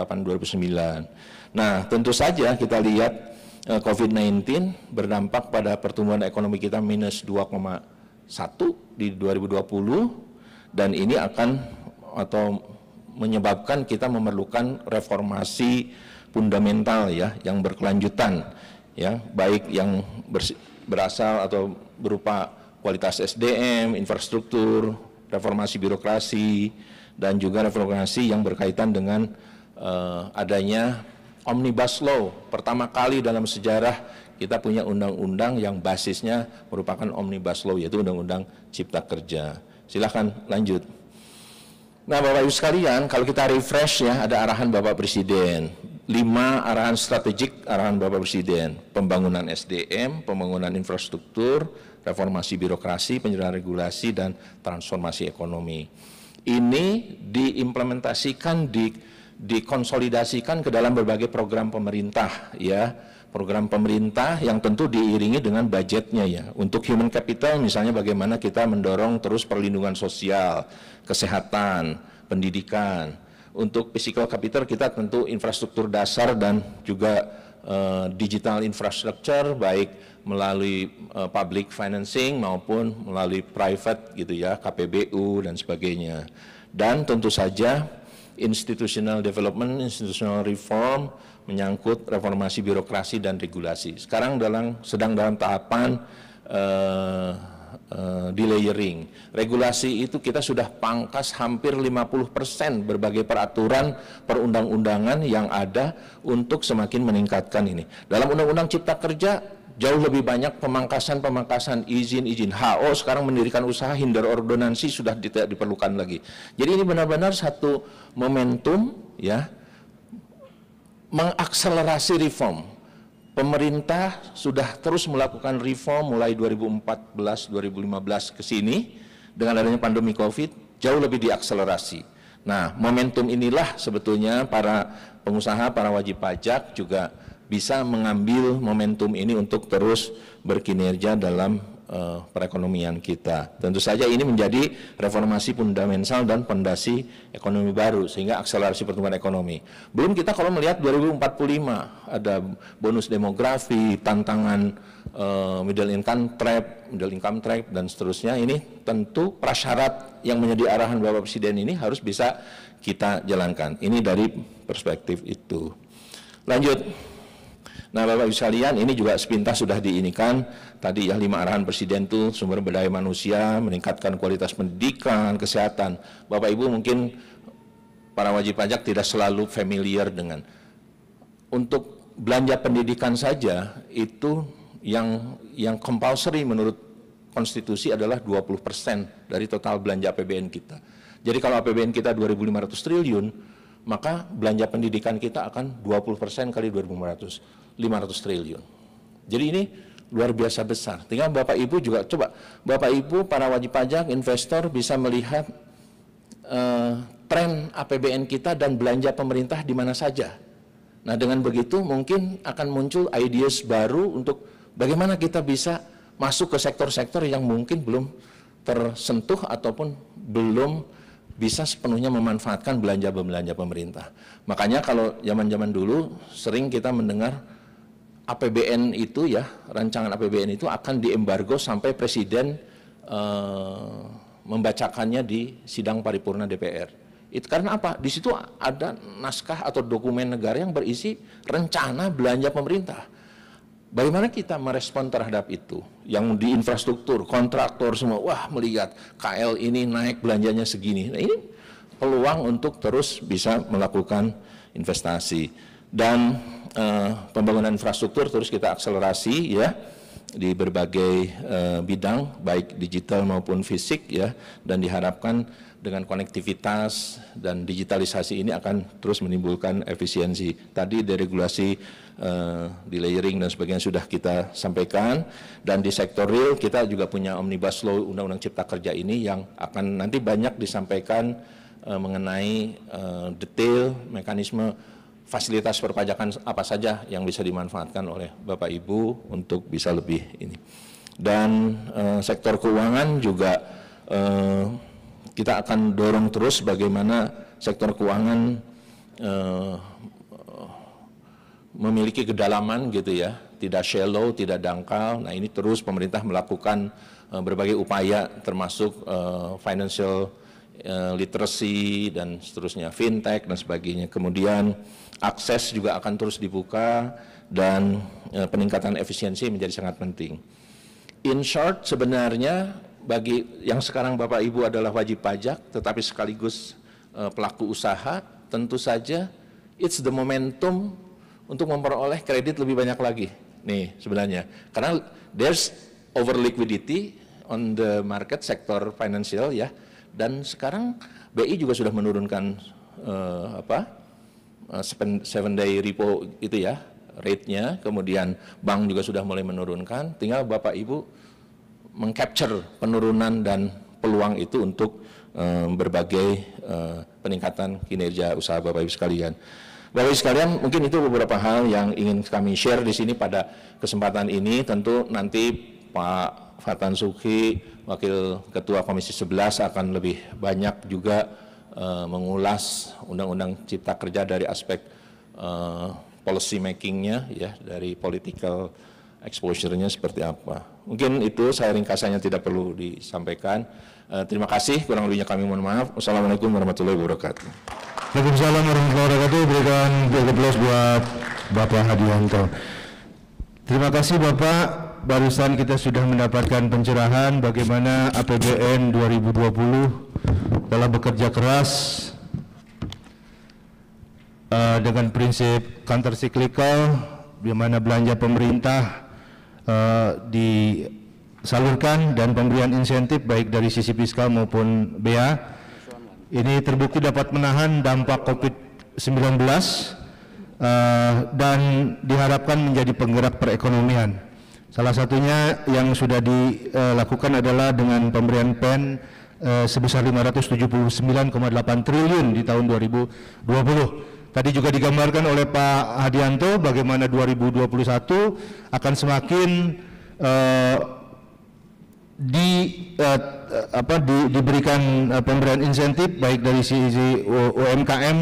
Speaker 6: Nah, tentu saja kita lihat COVID-19 berdampak pada pertumbuhan ekonomi kita minus 2,1 di 2020 dan ini akan atau menyebabkan kita memerlukan reformasi fundamental ya yang berkelanjutan ya, baik yang berasal atau berupa kualitas SDM, infrastruktur, reformasi birokrasi dan juga reformasi yang berkaitan dengan adanya Omnibus Law. Pertama kali dalam sejarah kita punya undang-undang yang basisnya merupakan Omnibus Law, yaitu Undang-Undang Cipta Kerja. Silahkan lanjut. Nah, Bapak Ibu sekalian, kalau kita refresh ya, ada arahan Bapak Presiden. 5 arahan strategik arahan Bapak Presiden. Pembangunan SDM, pembangunan infrastruktur, reformasi birokrasi, penyederhanaan regulasi, dan transformasi ekonomi. Ini diimplementasikan, dikonsolidasikan ke dalam berbagai program pemerintah ya. Program pemerintah yang tentu diiringi dengan budgetnya ya. Untuk human capital misalnya bagaimana kita mendorong terus perlindungan sosial, kesehatan, pendidikan. Untuk physical capital kita tentu infrastruktur dasar dan juga digital infrastructure baik melalui public financing maupun melalui private gitu ya, KPBU dan sebagainya. Dan tentu saja institutional development, institutional reform menyangkut reformasi birokrasi dan regulasi. Sekarang sedang dalam tahapan delayering. Regulasi itu kita sudah pangkas hampir 50% berbagai peraturan perundang-undangan yang ada untuk semakin meningkatkan ini. Dalam Undang-Undang Cipta Kerja jauh lebih banyak pemangkasan izin-izin. HO sekarang mendirikan usaha hinder ordonansi sudah tidak diperlukan lagi. Jadi ini benar-benar satu momentum ya mengakselerasi reform. Pemerintah sudah terus melakukan reform mulai 2014-2015 ke sini dengan adanya pandemi Covid jauh lebih diakselerasi. Nah, momentum inilah sebetulnya para pengusaha, para wajib pajak juga bisa mengambil momentum ini untuk terus berkinerja dalam perekonomian kita. Tentu saja ini menjadi reformasi fundamental dan fondasi ekonomi baru sehingga akselerasi pertumbuhan ekonomi. Belum kita kalau melihat 2045 ada bonus demografi, tantangan middle income trap dan seterusnya. Ini tentu prasyarat yang menjadi arahan Bapak Presiden ini harus bisa kita jalankan. Ini dari perspektif itu. Lanjut. Nah, Bapak Ibu sekalian, ini juga sepintas sudah diinikan tadi ya 5 arahan Presiden itu sumber daya manusia, meningkatkan kualitas pendidikan, kesehatan. Bapak Ibu mungkin para wajib pajak tidak selalu familiar dengan untuk belanja pendidikan saja itu yang compulsory menurut konstitusi adalah 20% dari total belanja APBN kita. Jadi kalau APBN kita 2.500 triliun, maka belanja pendidikan kita akan 20% kali 2.500, 500 triliun. Jadi ini luar biasa besar. Tinggal Bapak Ibu juga coba, Bapak Ibu para wajib pajak, investor bisa melihat tren APBN kita dan belanja pemerintah di mana saja. Nah, dengan begitu mungkin akan muncul ideas baru untuk bagaimana kita bisa masuk ke sektor-sektor yang mungkin belum tersentuh ataupun belum bisa sepenuhnya memanfaatkan belanja pemerintah. Makanya kalau zaman-zaman dulu sering kita mendengar APBN itu ya, rancangan APBN itu akan diembargo sampai Presiden membacakannya di sidang paripurna DPR. Itu karena apa? Di situ ada naskah atau dokumen negara yang berisi rencana belanja pemerintah. Bagaimana kita merespon terhadap itu? Yang di infrastruktur, kontraktor semua, wah melihat KL ini naik belanjanya segini. Nah, ini peluang untuk terus bisa melakukan investasi. Dan pembangunan infrastruktur terus kita akselerasi ya di berbagai bidang baik digital maupun fisik ya, dan diharapkan dengan konektivitas dan digitalisasi ini akan terus menimbulkan efisiensi. Tadi deregulasi, delayering dan sebagainya sudah kita sampaikan, dan di sektor real kita juga punya Omnibus Law Undang-Undang Cipta Kerja ini yang akan nanti banyak disampaikan mengenai detail mekanisme fasilitas perpajakan apa saja yang bisa dimanfaatkan oleh Bapak Ibu untuk bisa lebih ini. Dan sektor keuangan juga kita akan dorong terus bagaimana sektor keuangan memiliki kedalaman gitu ya, tidak shallow, tidak dangkal. Nah ini terus pemerintah melakukan berbagai upaya termasuk financial literacy dan seterusnya, fintech dan sebagainya. Kemudian akses juga akan terus dibuka dan peningkatan efisiensi menjadi sangat penting. In short, sebenarnya bagi yang sekarang Bapak Ibu adalah wajib pajak tetapi sekaligus pelaku usaha, tentu saja it's the momentum untuk memperoleh kredit lebih banyak lagi nih sebenarnya. Karena there's over liquidity on the market sektor financial ya, dan sekarang BI juga sudah menurunkan 7-day repo itu ya, rate-nya, kemudian bank juga sudah mulai menurunkan, tinggal Bapak Ibu mengcapture penurunan dan peluang itu untuk berbagai peningkatan kinerja usaha Bapak Ibu sekalian. Bapak Ibu sekalian, mungkin itu beberapa hal yang ingin kami share di sini pada kesempatan ini. Tentu nanti Pak Fatan Sukhi, Wakil Ketua Komisi 11 akan lebih banyak juga mengulas Undang-Undang Cipta Kerja dari aspek policy makingnya ya, dari political exposure-nya seperti apa. Mungkin itu saya ringkasannya, tidak perlu disampaikan. Terima kasih, kurang lebihnya kami mohon maaf. Wassalamualaikum warahmatullahi wabarakatuh.
Speaker 5: Waalaikumsalam warahmatullahi wabarakatuh. Berikan aplaus buat Bapak Hadianto. Terima kasih Bapak. Barusan kita sudah mendapatkan pencerahan bagaimana APBN 2020 telah bekerja keras dengan prinsip counter cyclical, di mana belanja pemerintah disalurkan dan pemberian insentif baik dari sisi fiskal maupun bea. Ini terbukti dapat menahan dampak COVID-19 dan diharapkan menjadi penggerak perekonomian. Salah satunya yang sudah dilakukan adalah dengan pemberian PEN sebesar 579,8 triliun di tahun 2020. Tadi juga digambarkan oleh Pak Hadianto bagaimana 2021 akan semakin diberikan pemberian insentif baik dari sisi UMKM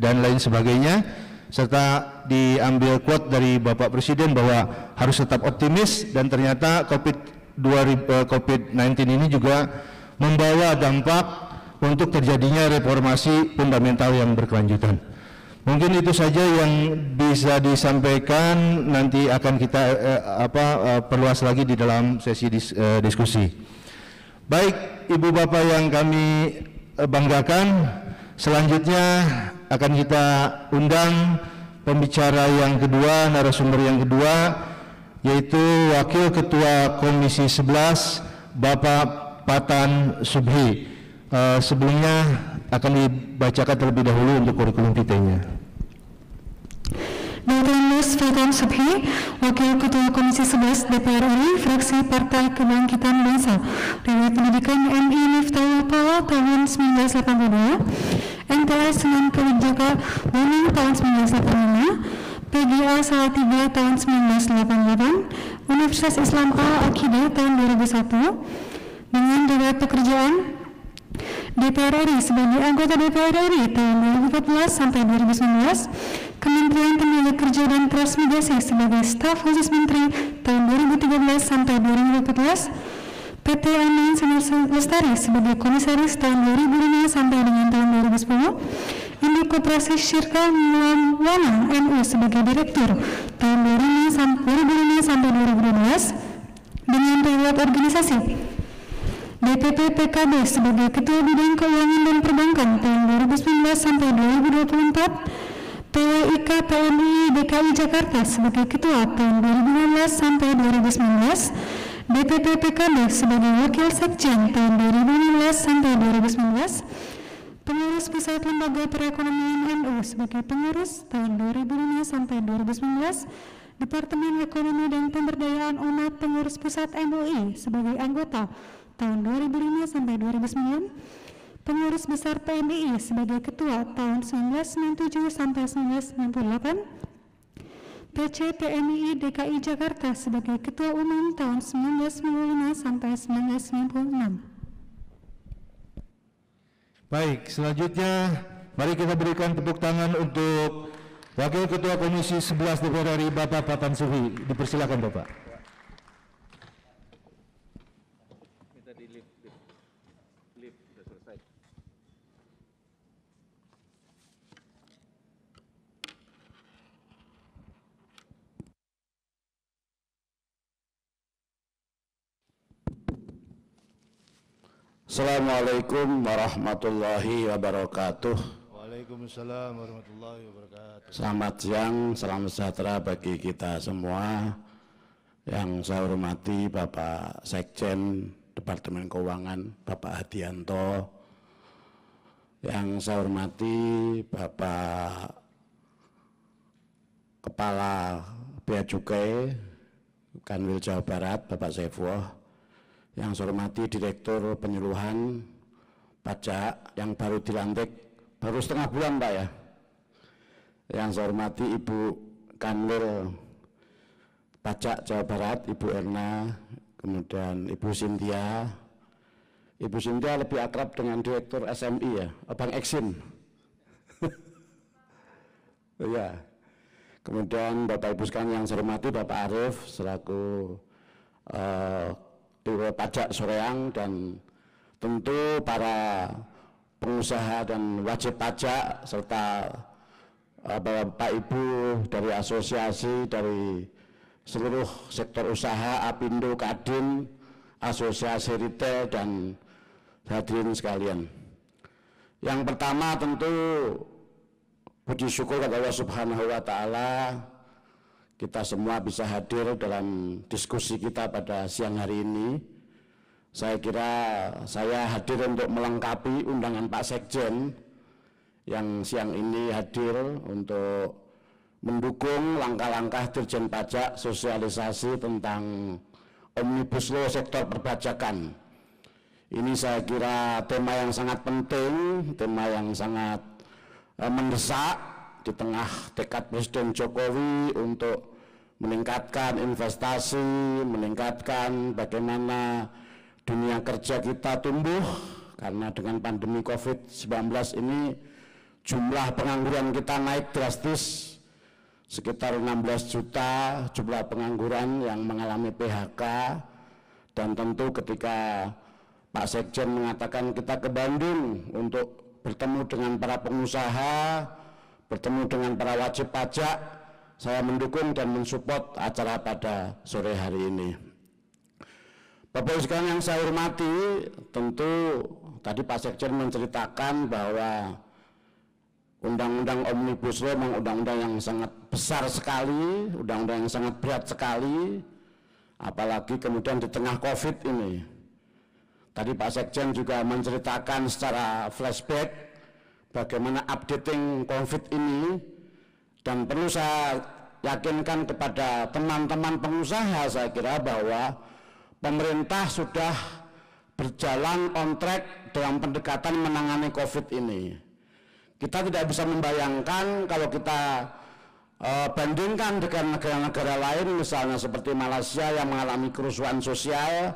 Speaker 5: dan lain sebagainya, serta diambil quote dari Bapak Presiden bahwa harus tetap optimis, dan ternyata COVID-19 ini juga membawa dampak untuk terjadinya reformasi fundamental yang berkelanjutan. Mungkin itu saja yang bisa disampaikan, nanti akan kita perluas lagi di dalam sesi diskusi. Baik Ibu Bapak yang kami banggakan, selanjutnya akan kita undang pembicara yang kedua, narasumber yang kedua, yaitu Wakil Ketua Komisi 11 Bapak Fatan Subhi. Sebelumnya akan dibacakan terlebih dahulu untuk kurikulum vitae-nya.
Speaker 2: Dr. Mus Fatan Subhi, Wakil Ketua Komisi 11 DPR RI, Fraksi Partai Kebangkitan Bangsa, Riwayat Pendidikan MI Miftahul Pala tahun 1982, MTS Sunan Kalijaga Bandung tahun 1985, PGA Salatiga tahun 1988, Universitas Islam Al-Aqidah tahun 2001, dengan riwayat pekerjaan DPR RI sebagai anggota DPR RI tahun 2014 sampai 2019, Kementerian Tenaga Kerja dan Transmigrasi sebagai staf khusus menteri tahun 2013 sampai 2014, PT Amin Sinar Lestari sebagai komisaris tahun 2005 sampai dengan tahun 2010, Induk Koperasi Syirka Wanang NU sebagai direktur tahun 2005 sampai 2012, dengan riwayat organisasi DPP PKB sebagai Ketua Bidang Keuangan dan Perbankan tahun 2019 sampai 2024, PWIK PMI DKI Jakarta sebagai Ketua tahun 2015 sampai 2019, DPP PKB sebagai Wakil Sekjen tahun 2015 sampai 2019, Pengurus Pusat Lembaga Perekonomian NU sebagai Pengurus tahun 2005 sampai 2019, Departemen Ekonomi dan Pemberdayaan Umat Pengurus Pusat MUI sebagai anggota tahun 2005 sampai 2009, Pengurus Besar PMII sebagai Ketua tahun 1997 sampai 1998, PC PMII DKI Jakarta sebagai Ketua Umum tahun 1995 sampai 1996.
Speaker 5: Baik, selanjutnya mari kita berikan tepuk tangan untuk Wakil Ketua Komisi 11 DPR RI Bapak Fatan Subhi. Dipersilakan Bapak.
Speaker 7: Assalamualaikum warahmatullahi wabarakatuh.
Speaker 5: Waalaikumsalam warahmatullahi wabarakatuh.
Speaker 7: Selamat siang, salam sejahtera bagi kita semua. Yang saya hormati Bapak Sekjen Departemen Keuangan, Bapak Hadianto. Yang saya hormati Bapak Kepala Bea Cukai Kanwil Jawa Barat, Bapak Saifullah. Yang saya hormati Direktur Penyuluhan Pajak yang baru dilantik, baru setengah bulan Pak ya. Yang saya hormati Ibu Kanwil Pajak Jawa Barat, Ibu Erna, kemudian Ibu Cynthia. Ibu Cynthia lebih akrab dengan Direktur SMI ya, Bang Eksim. Ya. Kemudian Bapak Ibu sekalian yang saya hormati Bapak Arif selaku Biro Pajak Soreang, dan tentu para pengusaha dan wajib pajak serta Bapak Ibu dari asosiasi, dari seluruh sektor usaha, Apindo, Kadin, asosiasi retail, dan hadirin sekalian. Yang pertama tentu puji syukur kepada Allah Subhanahu wa Ta'ala, kita semua bisa hadir dalam diskusi kita pada siang hari ini. Saya kira saya hadir untuk melengkapi undangan Pak Sekjen yang siang ini hadir untuk mendukung langkah-langkah Dirjen Pajak sosialisasi tentang Omnibus Law sektor perpajakan. Ini saya kira tema yang sangat penting, tema yang sangat mendesak di tengah tekad Presiden Jokowi untuk meningkatkan investasi, meningkatkan bagaimana dunia kerja kita tumbuh, karena dengan pandemi COVID-19 ini jumlah pengangguran kita naik drastis, sekitar 16 juta jumlah pengangguran yang mengalami PHK. Dan tentu ketika Pak Sekjen mengatakan kita ke Bandung untuk bertemu dengan para pengusaha, bertemu dengan para wajib pajak, saya mendukung dan mensupport acara pada sore hari ini. Bapak Ibu sekalian yang saya hormati, tentu tadi Pak Sekjen menceritakan bahwa Undang-Undang Omnibus Law memang undang-undang yang sangat besar sekali, undang-undang yang sangat berat sekali, apalagi kemudian di tengah COVID ini. Tadi Pak Sekjen juga menceritakan secara flashback bagaimana updating COVID ini, dan perlu saya yakinkan kepada teman-teman pengusaha, saya kira bahwa pemerintah sudah berjalan on track dalam pendekatan menangani COVID ini. Kita tidak bisa membayangkan kalau kita bandingkan dengan negara-negara lain, misalnya seperti Malaysia yang mengalami kerusuhan sosial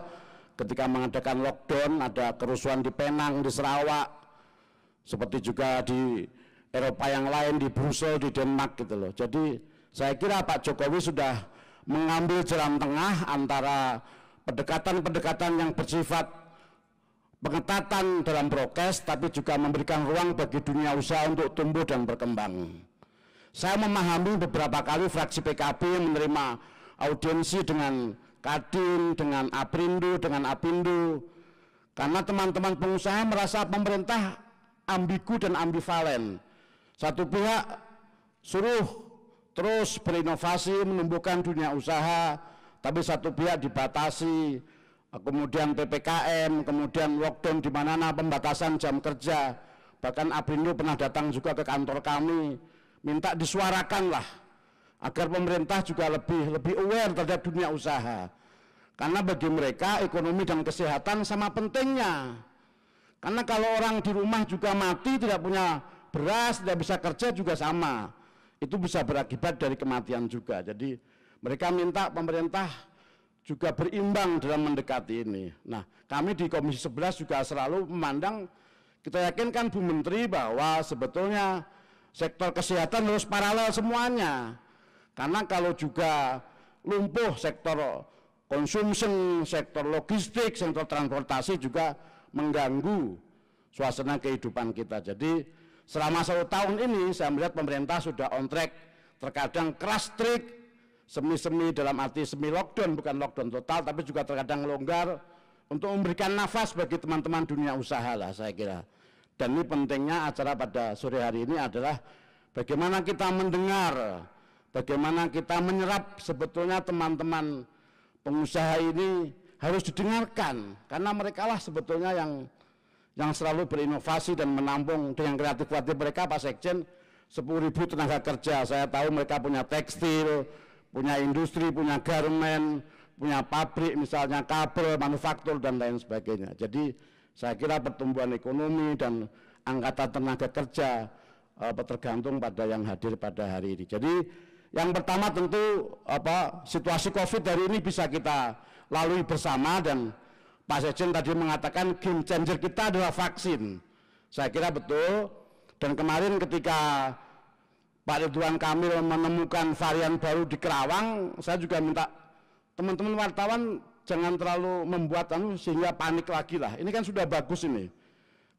Speaker 7: ketika mengadakan lockdown, ada kerusuhan di Penang, di Sarawak, seperti juga di Eropa yang lain, di Brussels, di Denmark gitu loh. Jadi saya kira Pak Jokowi sudah mengambil jalan tengah antara pendekatan-pendekatan yang bersifat pengetatan dalam prokes, tapi juga memberikan ruang bagi dunia usaha untuk tumbuh dan berkembang. Saya memahami beberapa kali fraksi PKB yang menerima audiensi dengan Kadin, dengan Aprindo, dengan Apindo, karena teman-teman pengusaha merasa pemerintah ambigu dan ambivalen. Satu pihak suruh terus berinovasi, menumbuhkan dunia usaha, tapi satu pihak dibatasi, kemudian PPKM, kemudian lockdown di mana-mana, pembatasan jam kerja. Bahkan Aprindo pernah datang juga ke kantor kami, minta disuarakanlah agar pemerintah juga lebih aware terhadap dunia usaha. Karena bagi mereka ekonomi dan kesehatan sama pentingnya. Karena kalau orang di rumah juga mati, tidak punya beras, tidak bisa kerja juga sama. Itu bisa berakibat dari kematian juga. Jadi mereka minta pemerintah juga berimbang dalam mendekati ini. Nah, kami di Komisi 11 juga selalu memandang, kita yakinkan Bu Menteri bahwa sebetulnya sektor kesehatan harus paralel semuanya. Karena kalau juga lumpuh sektor konsumsi, sektor logistik, sektor transportasi juga mengganggu suasana kehidupan kita. Jadi selama 1 tahun ini saya melihat pemerintah sudah on track, terkadang keras strict, semi-semi dalam arti semi lockdown, bukan lockdown total, tapi juga terkadang longgar untuk memberikan nafas bagi teman-teman dunia usaha lah saya kira. Dan ini pentingnya acara pada sore hari ini adalah bagaimana kita mendengar, bagaimana kita menyerap sebetulnya teman-teman pengusaha ini harus didengarkan, karena mereka lah sebetulnya yang selalu berinovasi dan menampung dengan kreatif-kreatif mereka. Pak Sekjen, 10.000 tenaga kerja, saya tahu mereka punya tekstil, punya industri, punya garmen, punya pabrik misalnya kabel, manufaktur dan lain sebagainya. Jadi saya kira pertumbuhan ekonomi dan angkatan tenaga kerja tergantung pada yang hadir pada hari ini. Jadi yang pertama tentu situasi COVID hari ini bisa kita lalui bersama, dan Pak Sekjen tadi mengatakan game changer kita adalah vaksin. Saya kira betul, dan kemarin ketika Pak Ridwan Kamil menemukan varian baru di Kerawang, saya juga minta teman-teman wartawan jangan terlalu membuat sehingga panik lagi lah. Ini kan sudah bagus ini.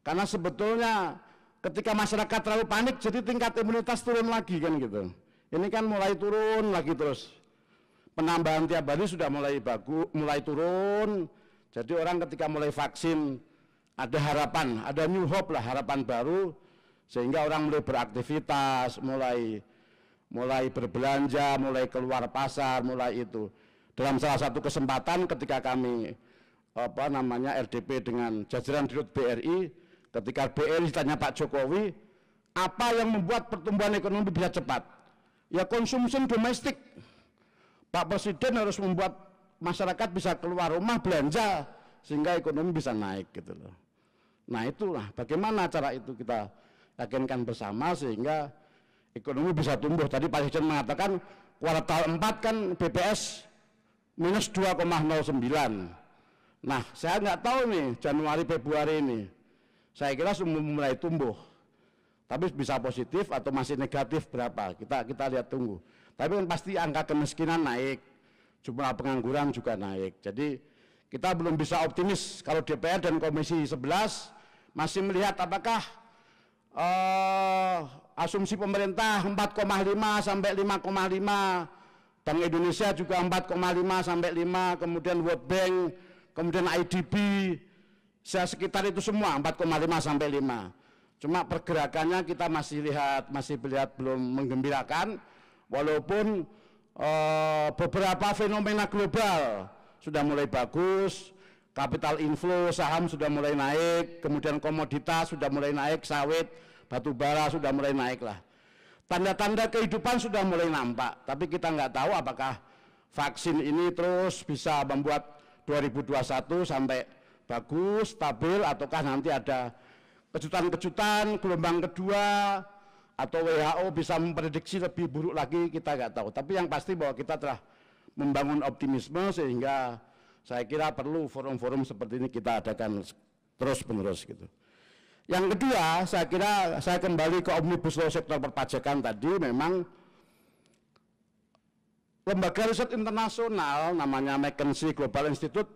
Speaker 7: Karena sebetulnya ketika masyarakat terlalu panik, jadi tingkat imunitas turun lagi kan gitu. Ini kan mulai turun lagi terus. Penambahan tiap hari sudah mulai bagus, mulai turun. Jadi orang ketika mulai vaksin ada harapan, ada new hope lah, harapan baru, sehingga orang mulai beraktivitas, mulai berbelanja, mulai keluar pasar, mulai itu. Dalam salah satu kesempatan ketika kami RDP dengan jajaran Dirut BRI, ketika BRI ditanya Pak Jokowi, apa yang membuat pertumbuhan ekonomi bisa cepat? Ya konsumsi domestik. Pak Presiden harus membuat masyarakat bisa keluar rumah belanja sehingga ekonomi bisa naik gitu loh. Nah itulah bagaimana cara itu kita yakinkan bersama sehingga ekonomi bisa tumbuh. Tadi Pak Presiden mengatakan kuartal 4 kan BPS minus 2,09. Nah saya nggak tahu nih Januari Februari ini, saya kira sudah mulai tumbuh, tapi bisa positif atau masih negatif berapa, kita lihat tunggu. Tapi kan pasti angka kemiskinan naik, jumlah pengangguran juga naik. Jadi kita belum bisa optimis kalau DPR dan Komisi 11 masih melihat apakah asumsi pemerintah 4,5 sampai 5,5, Bank Indonesia juga 4,5 sampai 5, kemudian World Bank, kemudian IDB, sekitar itu semua 4,5 sampai 5. Cuma pergerakannya kita masih lihat belum menggembirakan, walaupun beberapa fenomena global sudah mulai bagus, capital inflow saham sudah mulai naik, kemudian komoditas sudah mulai naik, sawit, batu bara sudah mulai naik lah. Tanda-tanda kehidupan sudah mulai nampak, tapi kita nggak tahu apakah vaksin ini terus bisa membuat 2021 sampai bagus, stabil, ataukah nanti ada kejutan-kejutan gelombang kedua, atau WHO bisa memprediksi lebih buruk lagi, kita nggak tahu. Tapi yang pasti bahwa kita telah membangun optimisme, sehingga saya kira perlu forum-forum seperti ini kita adakan terus-menerus gitu. Yang kedua, saya kira saya kembali ke Omnibus Law sektor perpajakan tadi. Memang lembaga riset internasional namanya McKinsey Global Institute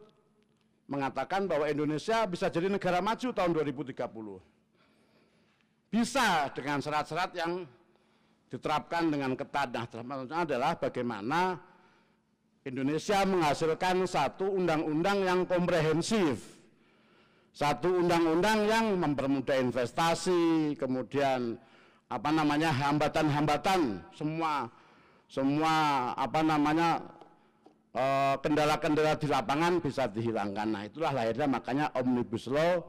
Speaker 7: mengatakan bahwa Indonesia bisa jadi negara maju tahun 2030. Bisa dengan syarat-syarat yang diterapkan dengan ketat. Nah, termasuknya adalah bagaimana Indonesia menghasilkan satu undang-undang yang komprehensif. Satu undang-undang yang mempermudah investasi, kemudian hambatan-hambatan, semua kendala-kendala di lapangan bisa dihilangkan. Nah, itulah lahirnya makanya Omnibus Law,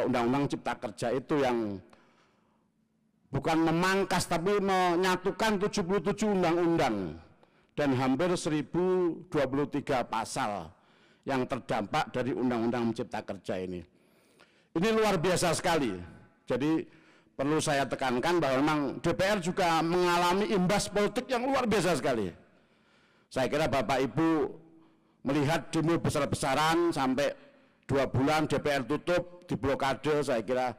Speaker 7: Undang-Undang Cipta Kerja itu yang bukan memangkas tapi menyatukan 77 undang-undang dan hampir 1023 pasal yang terdampak dari Undang-Undang Cipta Kerja ini. Ini luar biasa sekali. Jadi perlu saya tekankan bahwa memang DPR juga mengalami imbas politik yang luar biasa sekali. Saya kira Bapak Ibu melihat demo besar-besaran sampai 2 bulan DPR tutup, diblokade. Saya kira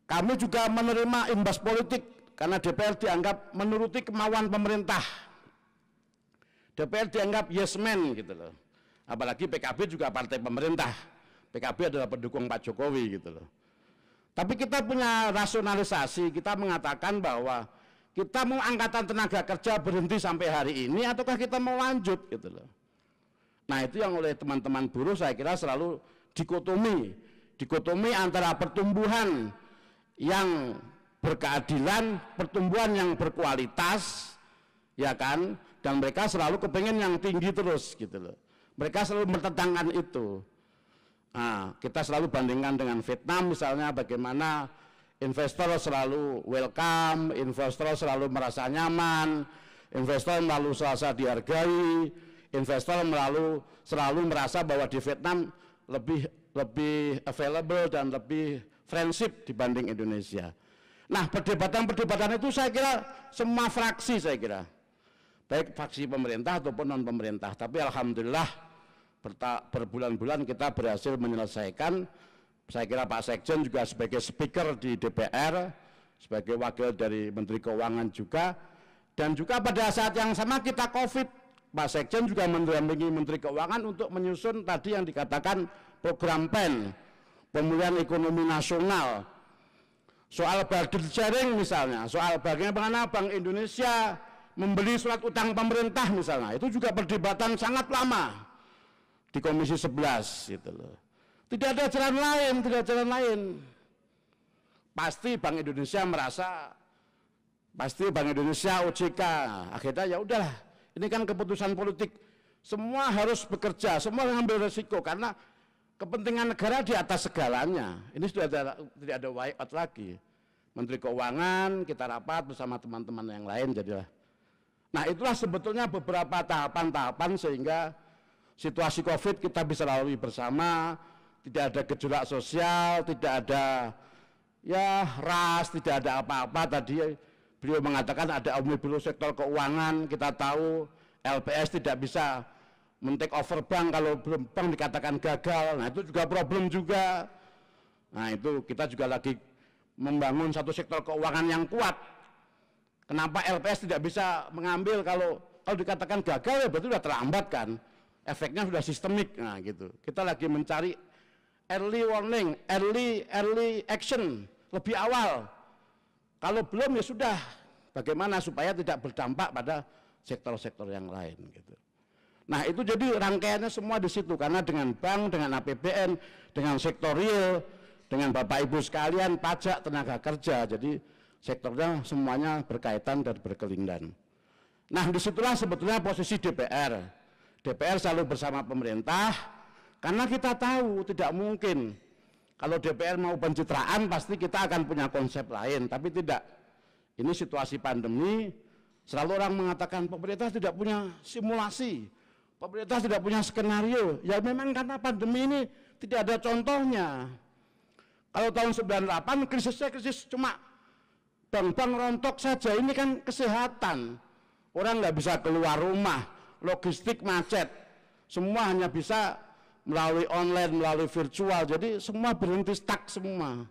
Speaker 7: kami juga menerima imbas politik karena DPR dianggap menuruti kemauan pemerintah. DPR dianggap yes man gitu loh. Apalagi PKB juga partai pemerintah. PKB adalah pendukung Pak Jokowi gitu loh. Tapi kita punya rasionalisasi, kita mengatakan bahwa kita mau angkatan tenaga kerja berhenti sampai hari ini ataukah kita mau lanjut gitu loh. Nah, itu yang oleh teman-teman buruh saya kira selalu dikotomi antara pertumbuhan yang berkeadilan, pertumbuhan yang berkualitas, ya kan, dan mereka selalu kepengen yang tinggi terus gitu loh. Mereka selalu bertentangan itu. Nah, kita selalu bandingkan dengan Vietnam misalnya, bagaimana investor selalu welcome, investor selalu merasa nyaman, investor selalu merasa dihargai, investor selalu merasa bahwa di Vietnam lebih available dan lebih friendship dibanding Indonesia. Nah, perdebatan-perdebatan itu saya kira semua fraksi, saya kira baik fraksi pemerintah ataupun non pemerintah, tapi alhamdulillah berbulan-bulan kita berhasil menyelesaikan. Saya kira Pak Sekjen juga sebagai speaker di DPR, sebagai wakil dari Menteri Keuangan juga, dan juga pada saat yang sama kita COVID, Pak Sekjen juga mendampingi Menteri Keuangan untuk menyusun tadi yang dikatakan program PEN, pemulihan ekonomi nasional, soal burden sharing misalnya, soal bagaimana Bank Indonesia membeli surat utang pemerintah misalnya, itu juga perdebatan sangat lama di Komisi 11 gitu loh. Tidak ada jalan lain. Pasti Bank Indonesia merasa, pasti Bank Indonesia, OJK, akhirnya ya udahlah, ini kan keputusan politik, semua harus bekerja, semua mengambil resiko karena kepentingan negara di atas segalanya. Ini sudah tidak ada way out lagi. Menteri Keuangan, kita rapat bersama teman-teman yang lain jadilah. Nah, itulah sebetulnya beberapa tahapan-tahapan sehingga situasi COVID kita bisa lalui bersama, tidak ada gejolak sosial, tidak ada ya ras, tidak ada apa-apa. Tadi beliau mengatakan ada Omnibus Law sektor keuangan, kita tahu LPS tidak bisa men-take over bank kalau belum bank dikatakan gagal. Nah, itu juga problem juga. Nah, itu kita juga lagi membangun satu sektor keuangan yang kuat. Kenapa LPS tidak bisa mengambil kalau dikatakan gagal ya berarti sudah terlambat kan? Efeknya sudah sistemik. Nah, gitu. Kita lagi mencari early warning, early action, lebih awal. Kalau belum ya sudah. Bagaimana supaya tidak berdampak pada sektor-sektor yang lain gitu. Nah, itu jadi rangkaiannya semua di situ karena dengan bank, dengan APBN, dengan sektor real, dengan Bapak Ibu sekalian, pajak, tenaga kerja. Jadi sektornya semuanya berkaitan dan berkelindan. Nah, disitulah sebetulnya posisi DPR. DPR selalu bersama pemerintah karena kita tahu tidak mungkin Kalau DPR mau pencitraan pasti kita akan punya konsep lain, tapi tidak. Ini situasi pandemi, selalu orang mengatakan pemerintah tidak punya simulasi, pemerintah tidak punya skenario. Ya memang karena pandemi ini tidak ada contohnya. Kalau tahun 98 krisisnya krisis cuma bank-bank rontok saja, ini kan kesehatan. Orang nggak bisa keluar rumah, logistik macet, semua hanya bisa melalui online, melalui virtual, jadi semua berhenti stuck semua.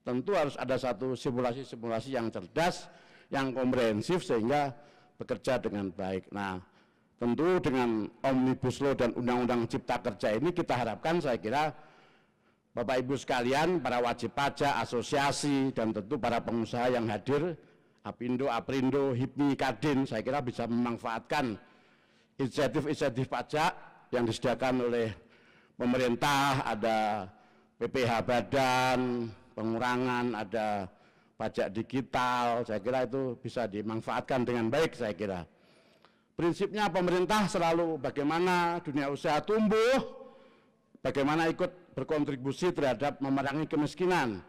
Speaker 7: Tentu harus ada satu simulasi-simulasi yang cerdas, yang komprehensif sehingga bekerja dengan baik. Nah, tentu dengan Omnibus Law dan Undang-Undang Cipta Kerja ini kita harapkan, saya kira Bapak Ibu sekalian, para wajib pajak, asosiasi, dan tentu para pengusaha yang hadir, Apindo, Aprindo, HIPMI, Kadin, saya kira bisa memanfaatkan insentif-insentif pajak yang disediakan oleh pemerintah, ada PPh badan, pengurangan, ada pajak digital, saya kira itu bisa dimanfaatkan dengan baik, saya kira. Prinsipnya pemerintah selalu bagaimana dunia usaha tumbuh, bagaimana ikut berkontribusi terhadap memerangi kemiskinan,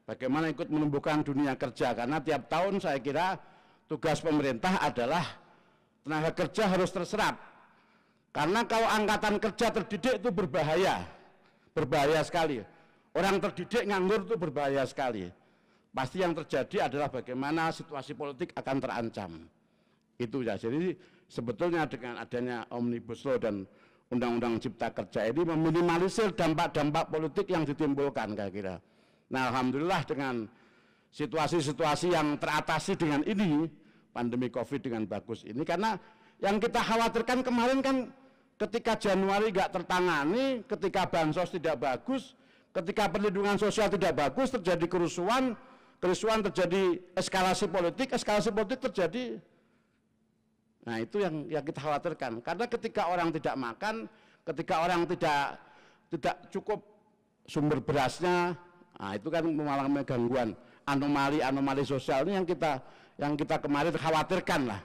Speaker 7: bagaimana ikut menumbuhkan dunia kerja, karena tiap tahun saya kira tugas pemerintah adalah tenaga kerja harus terserap. Karena kalau angkatan kerja terdidik itu berbahaya sekali. Orang terdidik nganggur itu berbahaya sekali. Pasti yang terjadi adalah bagaimana situasi politik akan terancam. Itu ya, jadi sebetulnya dengan adanya Omnibus Law dan Undang-Undang Cipta Kerja ini meminimalisir dampak-dampak politik yang ditimbulkan, kira-kira. Nah, alhamdulillah dengan situasi-situasi yang teratasi dengan ini, pandemi COVID dengan bagus ini, karena yang kita khawatirkan kemarin kan ketika Januari nggak tertangani, ketika bansos tidak bagus, ketika perlindungan sosial tidak bagus, terjadi kerusuhan terjadi eskalasi politik terjadi. Nah, itu yang kita khawatirkan. Karena ketika orang tidak makan, ketika orang tidak cukup sumber berasnya, nah itu kan mengalami gangguan, anomali sosial ini yang kita kemarin khawatirkan lah.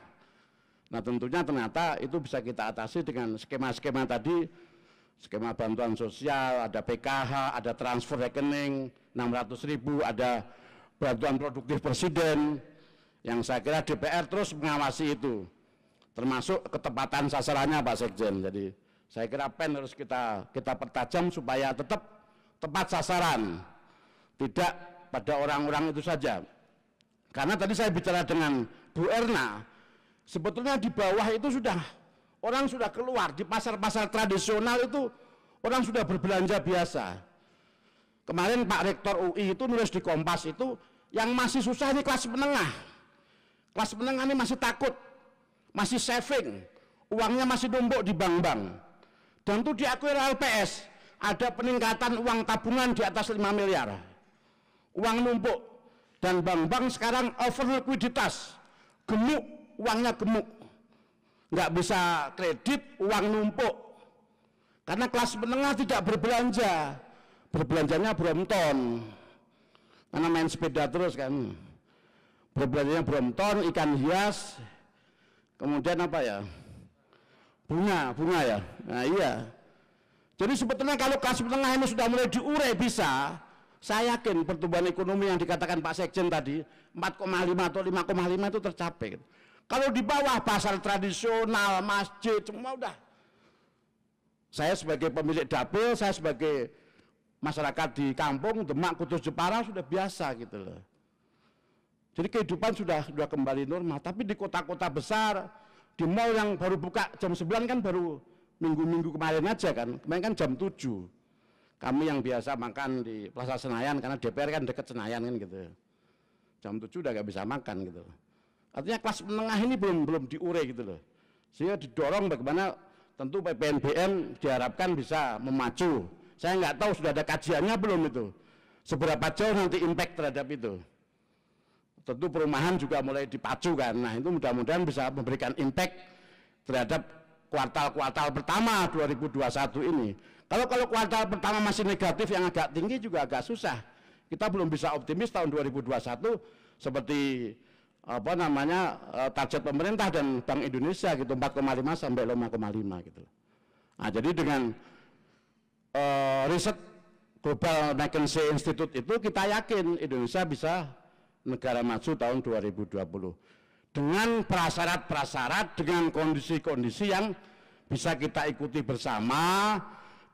Speaker 7: Nah, tentunya ternyata itu bisa kita atasi dengan skema-skema tadi, skema bantuan sosial, ada PKH, ada transfer rekening 600.000, ada bantuan produktif presiden, yang saya kira DPR terus mengawasi itu, termasuk ketepatan sasarannya Pak Sekjen. Jadi saya kira PEN harus kita pertajam supaya tetap tepat sasaran, tidak pada orang-orang itu saja. Karena tadi saya bicara dengan Bu Erna, sebetulnya di bawah itu orang sudah keluar, di pasar-pasar tradisional itu orang sudah berbelanja biasa. Kemarin Pak Rektor UI itu nulis di Kompas itu, yang masih susah ini kelas menengah. Kelas menengah ini masih takut, masih saving, uangnya masih numpuk di bank-bank. Dan itu diakui oleh LPS, ada peningkatan uang tabungan di atas 5 miliar. Uang numpuk, dan bank-bank sekarang over likuiditas, gemuk, uangnya gemuk, nggak bisa kredit, uang numpuk. Karena kelas menengah tidak berbelanja, berbelanjanya Brompton, karena main sepeda terus kan, berbelanjanya Brompton, ikan hias, kemudian apa ya, bunga ya. Nah iya, jadi sebetulnya kalau kelas menengah ini sudah mulai diurai bisa, saya yakin pertumbuhan ekonomi yang dikatakan Pak Sekjen tadi 4,5 atau 5,5 itu tercapai. Kalau di bawah pasar tradisional, masjid, semua udah. Saya sebagai pemilik dapil, saya sebagai masyarakat di kampung, Demak, Kudus, Jepara sudah biasa gitu loh. Jadi kehidupan sudah kembali normal. Tapi di kota-kota besar, di mal yang baru buka jam 9 kan baru minggu-minggu kemarin aja kan. Kemarin kan jam 7. Kami yang biasa makan di Plaza Senayan, karena DPR kan dekat Senayan kan gitu. Jam 7 udah gak bisa makan gitu. Artinya kelas menengah ini belum diurai gitu loh. Sehingga didorong bagaimana tentu PPNBM diharapkan bisa memacu. Saya nggak tahu sudah ada kajiannya belum itu. Seberapa jauh nanti impact terhadap itu. Tentu perumahan juga mulai dipacu kan. Nah itu mudah-mudahan bisa memberikan impact terhadap kuartal-kuartal pertama 2021 ini. Kalau kuartal pertama masih negatif yang agak tinggi juga agak susah. Kita belum bisa optimis tahun 2021 seperti target pemerintah dan Bank Indonesia gitu 4,5 sampai 5,5 gitu. Nah, jadi dengan riset Global McKinsey Institute itu kita yakin Indonesia bisa negara maju tahun 2020 dengan prasyarat-prasyarat, dengan kondisi-kondisi yang bisa kita ikuti bersama,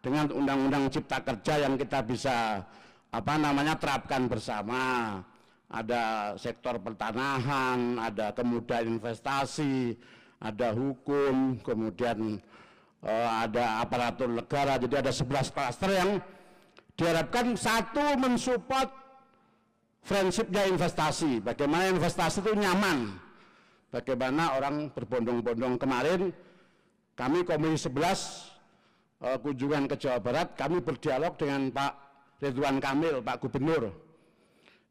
Speaker 7: dengan undang-undang cipta kerja yang kita bisa terapkan bersama. Ada sektor pertanahan, ada kemudahan investasi, ada hukum, kemudian ada aparatur negara. Jadi ada 11 klaster yang diharapkan satu mensupport friendship-nya investasi. Bagaimana investasi itu nyaman, bagaimana orang berbondong-bondong. Kemarin kami Komisi 11 kunjungan ke Jawa Barat, kami berdialog dengan Pak Ridwan Kamil, Pak Gubernur.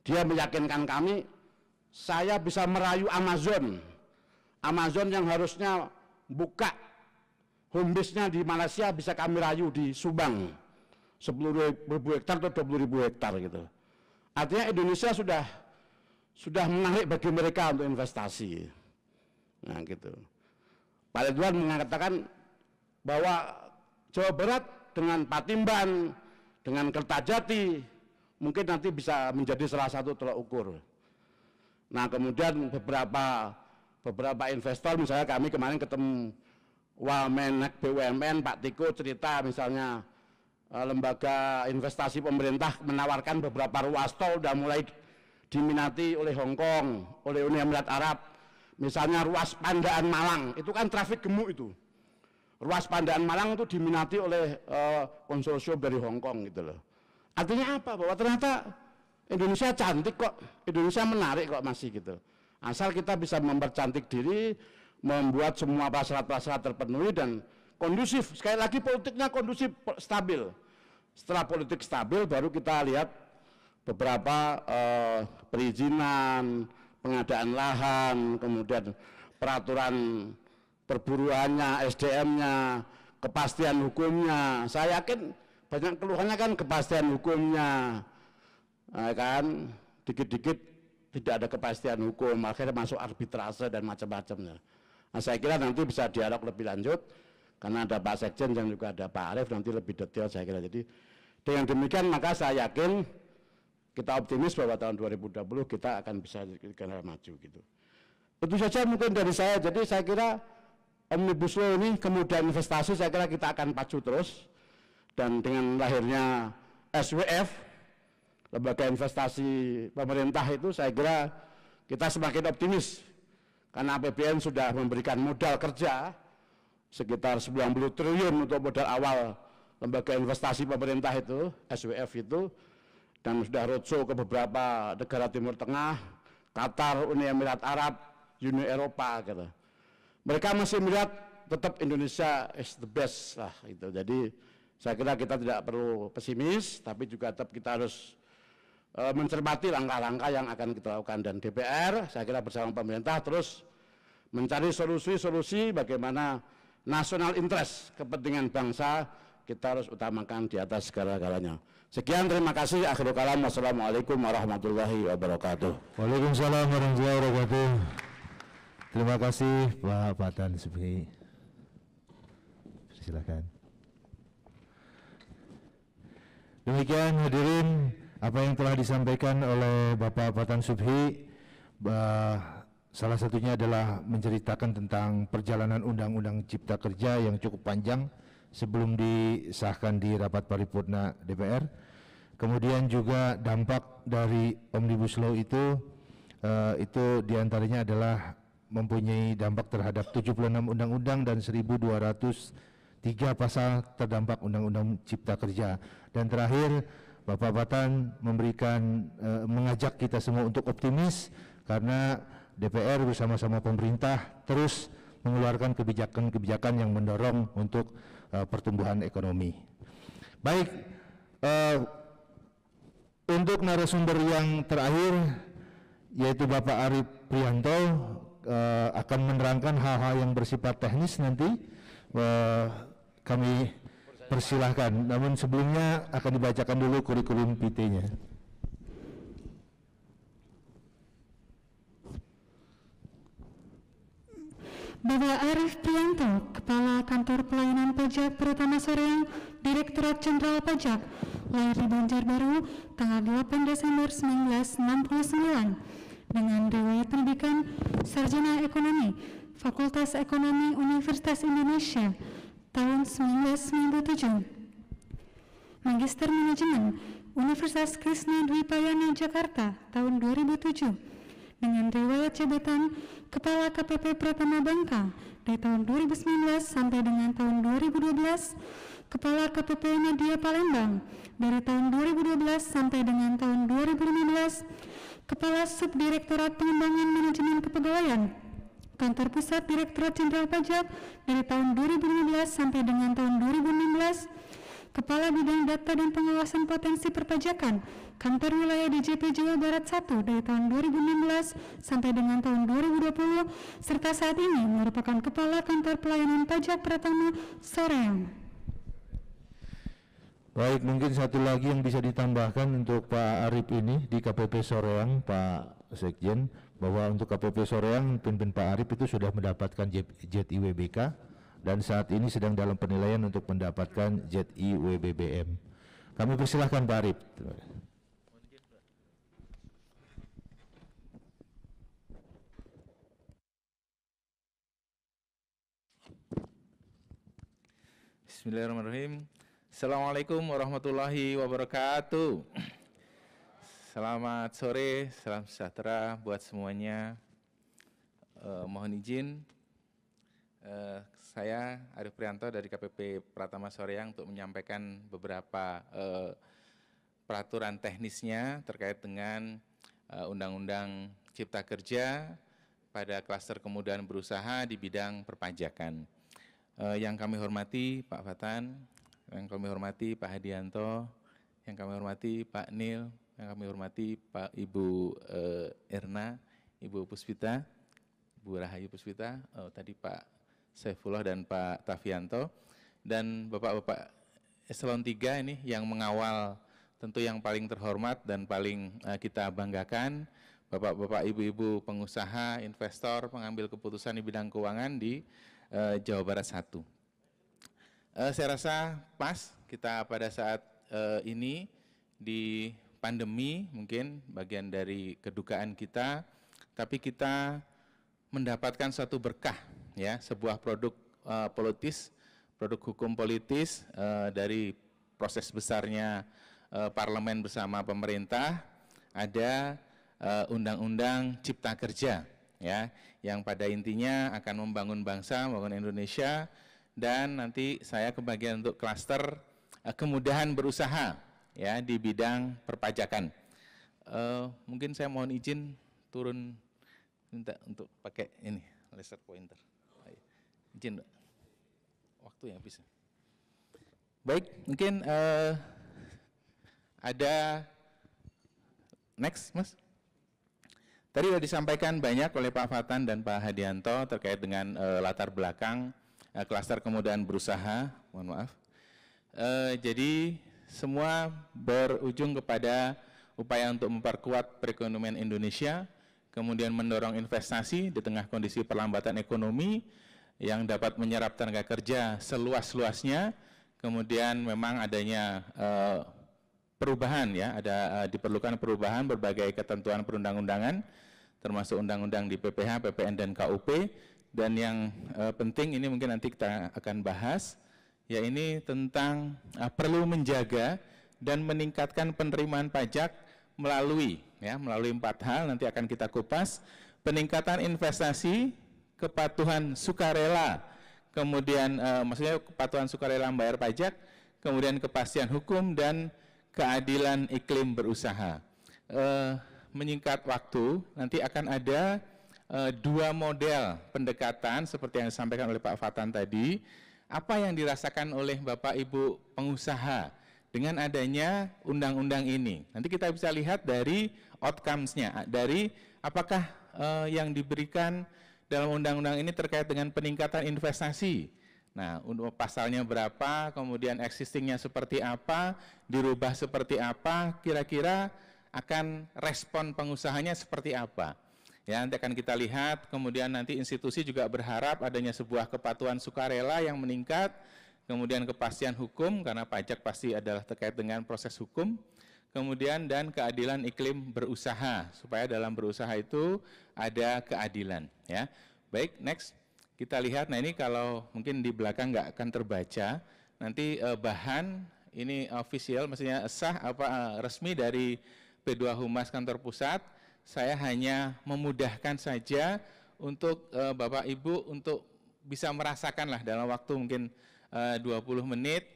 Speaker 7: Dia meyakinkan kami, saya bisa merayu Amazon yang harusnya buka home base-nya di Malaysia, bisa kami rayu di Subang 10.000 hektar atau 20.000 hektar gitu. Artinya Indonesia sudah menarik bagi mereka untuk investasi. Nah gitu. Pak Ridwan mengatakan bahwa Jawa Barat dengan Patimban, dengan Kertajati mungkin nanti bisa menjadi salah satu tolak ukur. Nah kemudian beberapa investor, misalnya kami kemarin ketemu Wamenek BUMN, Pak Tiko cerita misalnya lembaga investasi pemerintah menawarkan beberapa ruas tol sudah mulai diminati oleh Hong Kong, oleh Uni Emirat Arab. Misalnya ruas Pandaan Malang, itu kan trafik gemuk itu. Ruas Pandaan Malang itu diminati oleh konsorsium dari Hong Kong gitu loh. Artinya apa? Bahwa ternyata Indonesia cantik kok, Indonesia menarik kok masih gitu. Asal kita bisa mempercantik diri, membuat semua prasyarat-prasyarat terpenuhi dan kondusif. Sekali lagi politiknya kondusif, stabil. Setelah politik stabil baru kita lihat beberapa perizinan, pengadaan lahan, kemudian peraturan perburuannya, SDM-nya, kepastian hukumnya. Saya yakin banyak keluhannya kan kepastian hukumnya, kan dikit-dikit tidak ada kepastian hukum, akhirnya masuk arbitrase dan macam-macamnya. Nah, saya kira nanti bisa dialog lebih lanjut karena ada Pak Sekjen dan juga ada Pak Arief, nanti lebih detail saya kira. Jadi dengan demikian maka saya yakin kita optimis bahwa tahun 2020 kita akan bisa maju gitu. Itu saja mungkin dari saya. Jadi saya kira Omnibus Law ini kemudahan investasi saya kira kita akan pacu terus, dan dengan lahirnya SWF, lembaga investasi pemerintah itu, saya kira kita semakin optimis karena APBN sudah memberikan modal kerja sekitar 90 triliun untuk modal awal lembaga investasi pemerintah itu, SWF itu, dan sudah roadshow ke beberapa negara Timur Tengah, Qatar, Uni Emirat Arab, Uni Eropa gitu. Mereka masih melihat tetap Indonesia is the best lah gitu. Jadi saya kira kita tidak perlu pesimis, tapi juga tetap kita harus mencermati langkah-langkah yang akan kita lakukan, dan DPR saya kira bersama pemerintah terus mencari solusi-solusi bagaimana national interest, kepentingan bangsa kita harus utamakan di atas segala-galanya. Sekian, terima kasih. Akhirul kalam, wassalamualaikum warahmatullahi wabarakatuh.
Speaker 5: Waalaikumsalam warahmatullahi wabarakatuh. Terima kasih Pak Fatan Subhi. Silakan. Demikian hadirin apa yang telah disampaikan oleh Bapak Fatan Subhi, salah satunya adalah menceritakan tentang perjalanan Undang-Undang Cipta Kerja yang cukup panjang sebelum disahkan di rapat paripurna DPR. Kemudian juga dampak dari Omnibus Law itu diantaranya adalah mempunyai dampak terhadap 76 undang-undang dan 1.203 pasal terdampak Undang-Undang Cipta Kerja. Dan terakhir Bapak Fatan mengajak kita semua untuk optimis karena DPR bersama-sama pemerintah terus mengeluarkan kebijakan-kebijakan yang mendorong untuk pertumbuhan ekonomi. Baik, untuk narasumber yang terakhir yaitu Bapak Arief Prianto akan menerangkan hal-hal yang bersifat teknis nanti. Kami persilahkan, namun sebelumnya akan dibacakan dulu kurikulum PT-nya.
Speaker 2: Bapak Arief Prianto, Kepala Kantor Pelayanan Pajak Pratama Soreang, Direktorat Jenderal Pajak, lahir di Banjarbaru tanggal 8 Desember 1969, dengan riwayat pendidikan sarjana ekonomi Fakultas Ekonomi Universitas Indonesia tahun 1997, Magister Manajemen Universitas Krishna Dwipayana Jakarta tahun 2007, dengan riwayat jabatan Kepala KPP Pratama Bangka dari tahun 2019 sampai dengan tahun 2012, Kepala KPP Media Palembang dari tahun 2012 sampai dengan tahun 2015, Kepala Subdirektorat Pengembangan Manajemen Kepegawaian Kantor Pusat Direktorat Jenderal Pajak dari tahun 2015 sampai dengan tahun 2016, Kepala Bidang Data dan Pengawasan Potensi Perpajakan Kantor Wilayah DJP Jawa Barat 1 dari tahun 2016 sampai dengan tahun 2020, serta saat ini merupakan Kepala Kantor Pelayanan Pajak Pratama Soreang.
Speaker 5: Baik, mungkin satu lagi yang bisa ditambahkan untuk Pak Arif ini di KPP Soreang, Pak Sekjen, bahwa untuk KPP Soreang, pimpin Pak Arif itu sudah mendapatkan ZIWBK dan saat ini sedang dalam penilaian untuk mendapatkan ZIWBBM. Kami persilahkan Pak Arif.
Speaker 8: Bismillahirrahmanirrahim. Assalamualaikum warahmatullahi wabarakatuh. Selamat sore, salam sejahtera buat semuanya. Mohon izin, saya Arif Prianto dari KPP Pratama Soreang untuk menyampaikan beberapa peraturan teknisnya terkait dengan Undang-Undang Cipta Kerja pada klaster kemudahan berusaha di bidang perpajakan. Yang kami hormati Pak Fatan, yang kami hormati Pak Hadianto, yang kami hormati Pak Nil, yang kami hormati Pak Ibu Erna, Ibu Puspita, Bu Rahayu Puspita, tadi Pak Saifullah dan Pak Tafianto, dan Bapak-Bapak Eselon 3 ini yang mengawal, tentu yang paling terhormat dan paling kita banggakan, Bapak-Bapak Ibu-Ibu pengusaha, investor, pengambil keputusan di bidang keuangan di Jawa Barat 1. Saya rasa pas kita pada saat ini di pandemi, mungkin bagian dari kedukaan kita, tapi kita mendapatkan suatu berkah, ya, sebuah produk politis, produk hukum politis dari proses besarnya parlemen bersama pemerintah, ada Undang-Undang Cipta Kerja, ya, yang pada intinya akan membangun bangsa, membangun Indonesia, dan nanti saya kebagian untuk klaster kemudahan berusaha, ya, di bidang perpajakan. Mungkin saya mohon izin turun, minta untuk pakai ini laser pointer. Izin, waktu yang bisa. Baik, mungkin ada next, Mas. Tadi sudah disampaikan banyak oleh Pak Fatan dan Pak Hadianto terkait dengan latar belakang klaster kemudahan berusaha, mohon maaf. Jadi semua berujung kepada upaya untuk memperkuat perekonomian Indonesia, kemudian mendorong investasi di tengah kondisi perlambatan ekonomi yang dapat menyerap tenaga kerja seluas-luasnya, kemudian memang adanya perubahan, ya, diperlukan perubahan berbagai ketentuan perundang-undangan, termasuk undang-undang di PPH, PPN, dan KUP, dan yang penting ini mungkin nanti kita akan bahas, ya, ini tentang perlu menjaga dan meningkatkan penerimaan pajak melalui 4 hal, nanti akan kita kupas: peningkatan investasi, kepatuhan sukarela, kemudian maksudnya kepatuhan sukarela membayar pajak, kemudian kepastian hukum, dan keadilan iklim berusaha. Menyingkat waktu, nanti akan ada 2 model pendekatan seperti yang disampaikan oleh Pak Fatan tadi. Apa yang dirasakan oleh Bapak Ibu pengusaha dengan adanya undang-undang ini? Nanti kita bisa lihat dari outcomes-nya, dari apakah yang diberikan dalam undang-undang ini terkait dengan peningkatan investasi. Nah, pasalnya berapa, kemudian existing-nya seperti apa, dirubah seperti apa, kira-kira akan respon pengusahanya seperti apa. Ya, nanti akan kita lihat, kemudian nanti institusi juga berharap adanya sebuah kepatuhan sukarela yang meningkat, kemudian kepastian hukum karena pajak pasti adalah terkait dengan proses hukum, kemudian dan keadilan iklim berusaha supaya dalam berusaha itu ada keadilan, ya. Baik, next kita lihat. Nah ini kalau mungkin di belakang nggak akan terbaca, nanti bahan ini official, maksudnya sah resmi dari P2 Humas Kantor Pusat. Saya hanya memudahkan saja untuk Bapak Ibu untuk bisa merasakan lah dalam waktu mungkin 20 menit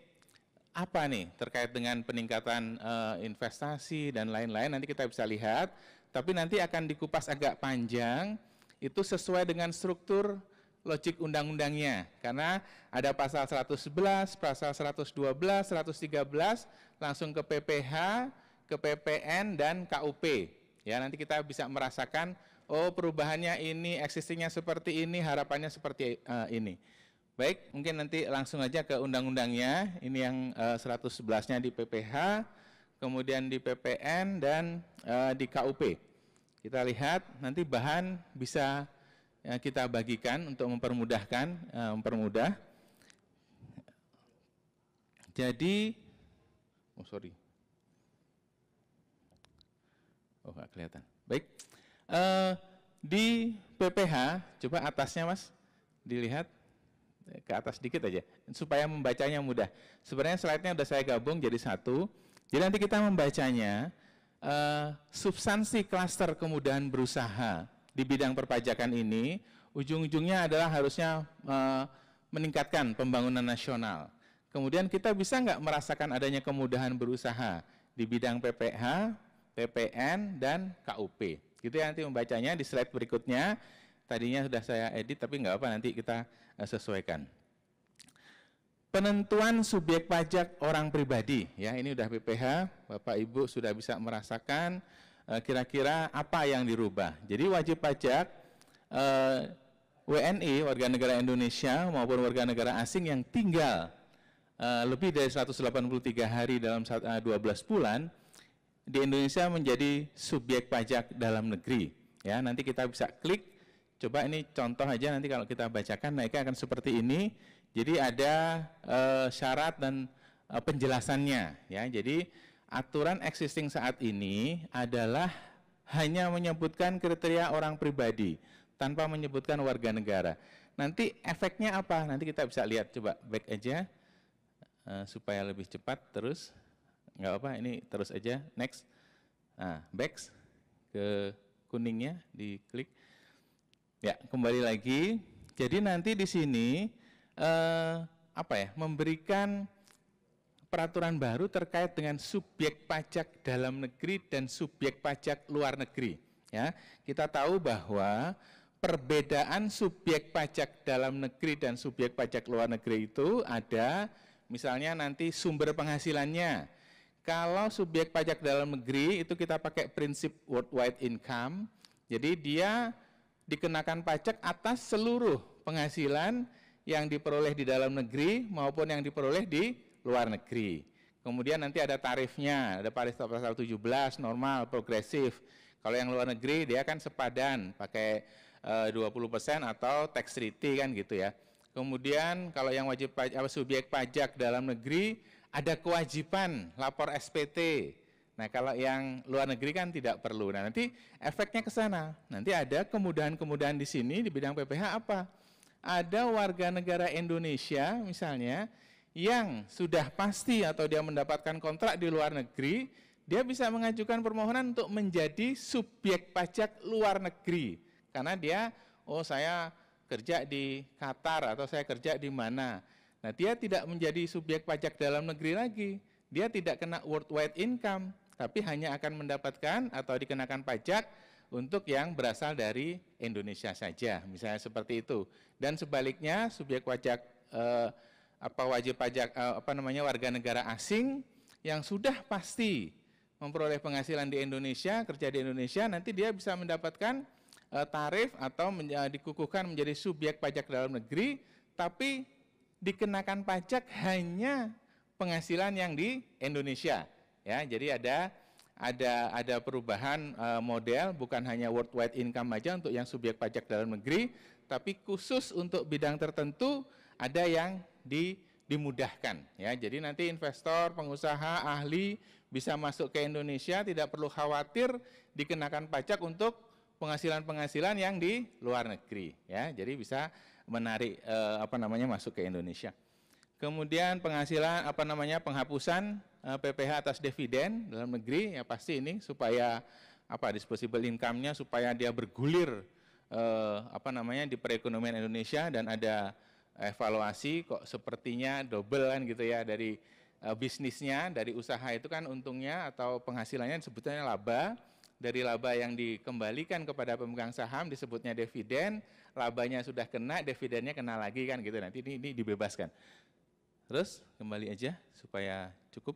Speaker 8: apa nih terkait dengan peningkatan investasi dan lain-lain. Nanti kita bisa lihat, tapi nanti akan dikupas agak panjang, itu sesuai dengan struktur logik undang-undangnya, karena ada pasal 111, pasal 112, 113, langsung ke PPH, ke PPN, dan KUP. Ya, nanti kita bisa merasakan, oh perubahannya ini, existingnya seperti ini, harapannya seperti ini. Baik, mungkin nanti langsung aja ke undang-undangnya, ini yang 111-nya di PPH, kemudian di PPN, dan di KUP. Kita lihat, nanti bahan bisa kita bagikan untuk mempermudah. Jadi, nggak kelihatan. Baik, di PPH, coba atasnya Mas, dilihat ke atas sedikit aja, supaya membacanya mudah. Sebenarnya slide-nya udah saya gabung jadi satu. Jadi nanti kita membacanya, substansi klaster kemudahan berusaha di bidang perpajakan ini, ujung-ujungnya adalah harusnya meningkatkan pembangunan nasional. Kemudian kita bisa nggak merasakan adanya kemudahan berusaha di bidang PPH, PPN, dan KUP. Gitu ya, nanti membacanya di slide berikutnya. Tadinya sudah saya edit, tapi nggak apa, nanti kita sesuaikan. Penentuan subjek pajak orang pribadi, ya ini udah PPH, Bapak Ibu sudah bisa merasakan kira-kira apa yang dirubah. Jadi wajib pajak WNI, warga negara Indonesia maupun warga negara asing yang tinggal lebih dari 183 hari dalam 12 bulan di Indonesia menjadi subjek pajak dalam negeri. Ya, nanti kita bisa klik. Coba ini contoh aja, nanti kalau kita bacakan naiknya akan seperti ini. Jadi ada syarat dan penjelasannya. Ya, jadi aturan existing saat ini adalah hanya menyebutkan kriteria orang pribadi tanpa menyebutkan warga negara. Nanti efeknya apa? Nanti kita bisa lihat. Coba back aja supaya lebih cepat. Terus nggak apa, ini terus aja. Next. Nah, back ke kuningnya, diklik. Ya, kembali lagi. Jadi nanti di sini memberikan peraturan baru terkait dengan subjek pajak dalam negeri dan subjek pajak luar negeri. Ya, kita tahu bahwa perbedaan subjek pajak dalam negeri dan subjek pajak luar negeri itu ada, misalnya nanti sumber penghasilannya. Kalau subjek pajak dalam negeri itu kita pakai prinsip worldwide income, jadi dia dikenakan pajak atas seluruh penghasilan yang diperoleh di dalam negeri maupun yang diperoleh di luar negeri. Kemudian nanti ada tarifnya, ada pasal 17, normal, progresif. Kalau yang luar negeri dia kan sepadan, pakai 20% atau tax treaty kan gitu ya. Kemudian kalau yang wajib pajak, subjek pajak dalam negeri ada kewajiban lapor SPT. Nah kalau yang luar negeri kan tidak perlu. Nah nanti efeknya ke sana. Nanti ada kemudahan-kemudahan di sini di bidang PPH apa? Ada warga negara Indonesia misalnya yang sudah pasti atau dia mendapatkan kontrak di luar negeri, dia bisa mengajukan permohonan untuk menjadi subjek pajak luar negeri. Karena dia, oh saya kerja di Qatar atau saya kerja di mana. Nah dia tidak menjadi subjek pajak dalam negeri lagi. Dia tidak kena worldwide income, tapi hanya akan mendapatkan atau dikenakan pajak untuk yang berasal dari Indonesia saja, misalnya seperti itu. Dan sebaliknya subjek pajak wajib pajak warga negara asing yang sudah pasti memperoleh penghasilan di Indonesia, kerja di Indonesia, nanti dia bisa mendapatkan tarif atau dikukuhkan menjadi subjek pajak dalam negeri, tapi dikenakan pajak hanya penghasilan yang di Indonesia. Ya, jadi ada perubahan model, bukan hanya worldwide income aja untuk yang subjek pajak dalam negeri, tapi khusus untuk bidang tertentu ada yang di dimudahkan ya. Jadi nanti investor, pengusaha, ahli bisa masuk ke Indonesia, tidak perlu khawatir dikenakan pajak untuk penghasilan-penghasilan yang di luar negeri ya. Jadi bisa menarik masuk ke Indonesia. Kemudian penghasilan penghapusan PPh atas dividen dalam negeri ya, pasti ini supaya disposable income-nya supaya dia bergulir di perekonomian Indonesia, dan ada evaluasi kok sepertinya double kan gitu ya dari bisnisnya, dari usaha itu kan untungnya atau penghasilannya disebutnya laba, dari laba yang dikembalikan kepada pemegang saham disebutnya dividen, labanya sudah kena, dividennya kena lagi kan gitu, nanti ini dibebaskan. Terus kembali aja supaya cukup.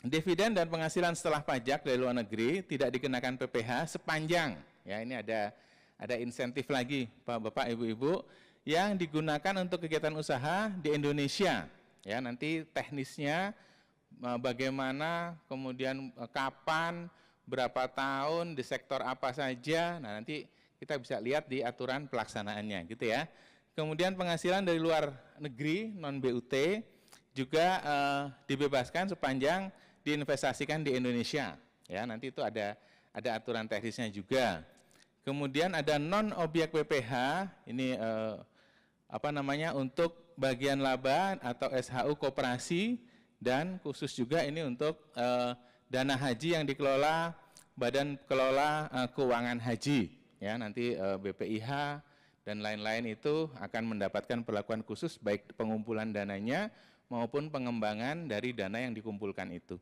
Speaker 8: Dividen dan penghasilan setelah pajak dari luar negeri tidak dikenakan PPh sepanjang ya, ini ada insentif lagi Bapak Ibu yang digunakan untuk kegiatan usaha di Indonesia ya. Nanti teknisnya bagaimana, kemudian kapan, berapa tahun, di sektor apa saja, nah nanti kita bisa lihat di aturan pelaksanaannya gitu ya. Kemudian penghasilan dari luar negeri non BUT juga dibebaskan sepanjang diinvestasikan di Indonesia ya, nanti itu ada aturan teknisnya juga. Kemudian ada non objek PPh, ini untuk bagian laba atau SHU koperasi, dan khusus juga ini untuk dana haji yang dikelola Badan Kelola Keuangan Haji ya, nanti BPIH dan lain-lain itu akan mendapatkan perlakuan khusus baik pengumpulan dananya maupun pengembangan dari dana yang dikumpulkan itu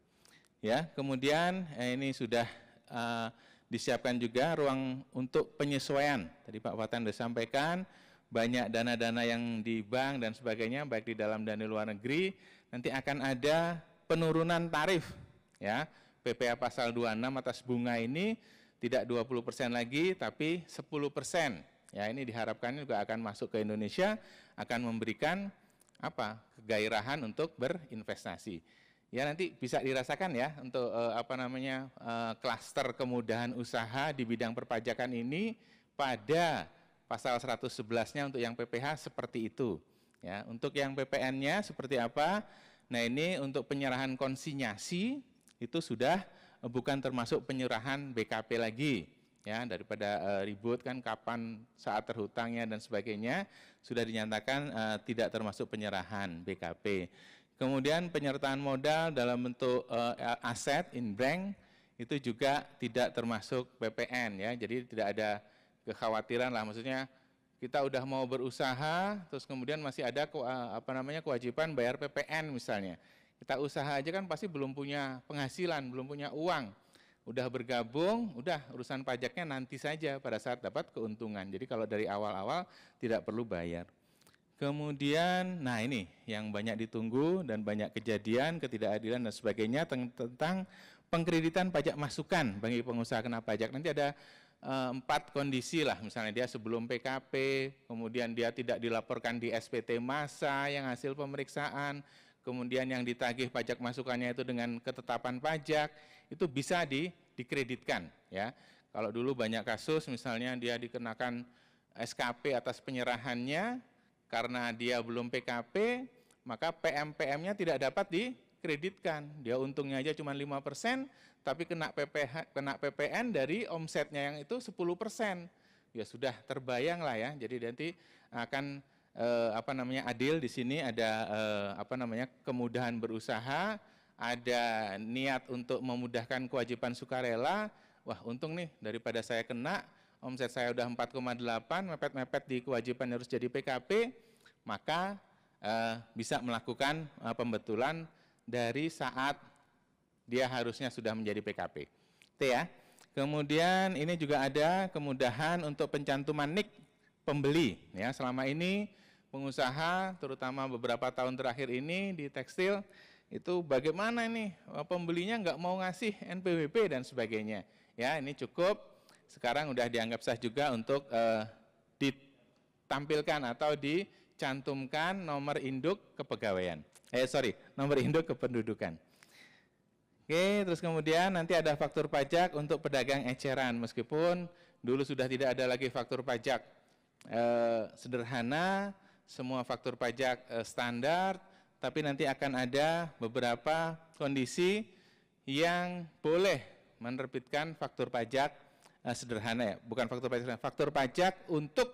Speaker 8: ya. Kemudian ini sudah disiapkan juga ruang untuk penyesuaian, tadi Pak Fatan sudah sampaikan banyak dana-dana yang di bank dan sebagainya baik di dalam dan di luar negeri, nanti akan ada penurunan tarif ya. PPh pasal 26 atas bunga ini tidak 20% lagi tapi 10% ya, ini diharapkan juga akan masuk ke Indonesia, akan memberikan kegairahan untuk berinvestasi ya. Nanti bisa dirasakan ya untuk klaster kemudahan usaha di bidang perpajakan ini pada pasal 111-nya untuk yang PPh seperti itu ya. Untuk yang PPN-nya seperti apa? Nah, ini untuk penyerahan konsinyasi itu sudah bukan termasuk penyerahan BKP lagi ya, daripada ribut kan kapan saat terhutangnya dan sebagainya, sudah dinyatakan tidak termasuk penyerahan BKP. Kemudian penyertaan modal dalam bentuk aset in bank itu juga tidak termasuk PPN ya. Jadi tidak ada kekhawatiran lah, maksudnya kita udah mau berusaha terus kemudian masih ada kewajiban bayar PPN misalnya. Kita usaha aja kan pasti belum punya penghasilan, belum punya uang. Udah bergabung, udah urusan pajaknya nanti saja pada saat dapat keuntungan. Jadi kalau dari awal-awal tidak perlu bayar. Kemudian, nah ini yang banyak ditunggu dan banyak kejadian, ketidakadilan dan sebagainya tentang pengkreditan pajak masukan bagi pengusaha kena pajak. Nanti ada 4 kondisi lah, misalnya dia sebelum PKP, kemudian dia tidak dilaporkan di SPT massa yang hasil pemeriksaan, kemudian yang ditagih pajak masukannya itu dengan ketetapan pajak, itu bisa dikreditkan ya. Kalau dulu banyak kasus misalnya dia dikenakan SKP atas penyerahannya, karena dia belum PKP, maka PM-PM-nya tidak dapat dikreditkan. Dia untungnya aja cuma 5%, tapi kena PPN dari omsetnya yang itu 10%. Ya sudah terbayang lah ya. Jadi nanti akan adil di sini, ada kemudahan berusaha, ada niat untuk memudahkan kewajiban sukarela. Wah, untung nih daripada saya kena omset saya udah 4,8, mepet-mepet di kewajiban harus jadi PKP, maka bisa melakukan pembetulan dari saat dia harusnya sudah menjadi PKP. Itu ya. Kemudian ini juga ada kemudahan untuk pencantuman NIK pembeli. Ya, selama ini pengusaha, terutama beberapa tahun terakhir ini di tekstil, itu bagaimana nih pembelinya nggak mau ngasih NPWP dan sebagainya. Ya, ini cukup. Sekarang udah dianggap sah juga untuk ditampilkan atau dicantumkan nomor induk kepegawaian. Nomor induk kependudukan. Oke, terus kemudian nanti ada faktur pajak untuk pedagang eceran, meskipun dulu sudah tidak ada lagi faktur pajak sederhana, semua faktur pajak standar, tapi nanti akan ada beberapa kondisi yang boleh menerbitkan faktur pajak sederhana ya, bukan faktur pajak sederhana, faktur pajak untuk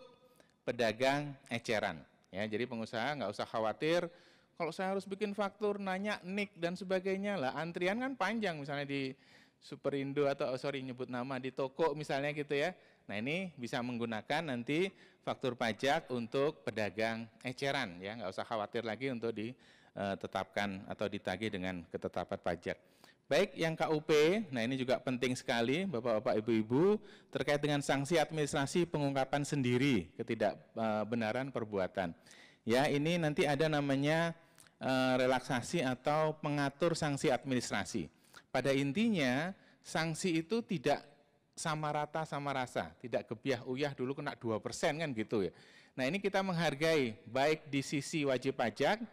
Speaker 8: pedagang eceran. Ya, jadi pengusaha nggak usah khawatir, kalau saya harus bikin faktur, nanya NIK dan sebagainya lah, antrian kan panjang misalnya di Superindo atau nyebut nama di toko misalnya gitu ya. Nah ini bisa menggunakan nanti faktur pajak untuk pedagang eceran ya, nggak usah khawatir lagi untuk ditetapkan atau ditagih dengan ketetapan pajak. Baik yang KUP, nah ini juga penting sekali Bapak-Bapak Ibu-Ibu terkait dengan sanksi administrasi pengungkapan sendiri ketidakbenaran perbuatan. Ya ini nanti ada namanya relaksasi atau pengatur sanksi administrasi. Pada intinya sanksi itu tidak sama rata sama rasa, tidak gebiah uyah dulu kena 2% kan gitu ya. Nah ini kita menghargai baik di sisi wajib pajak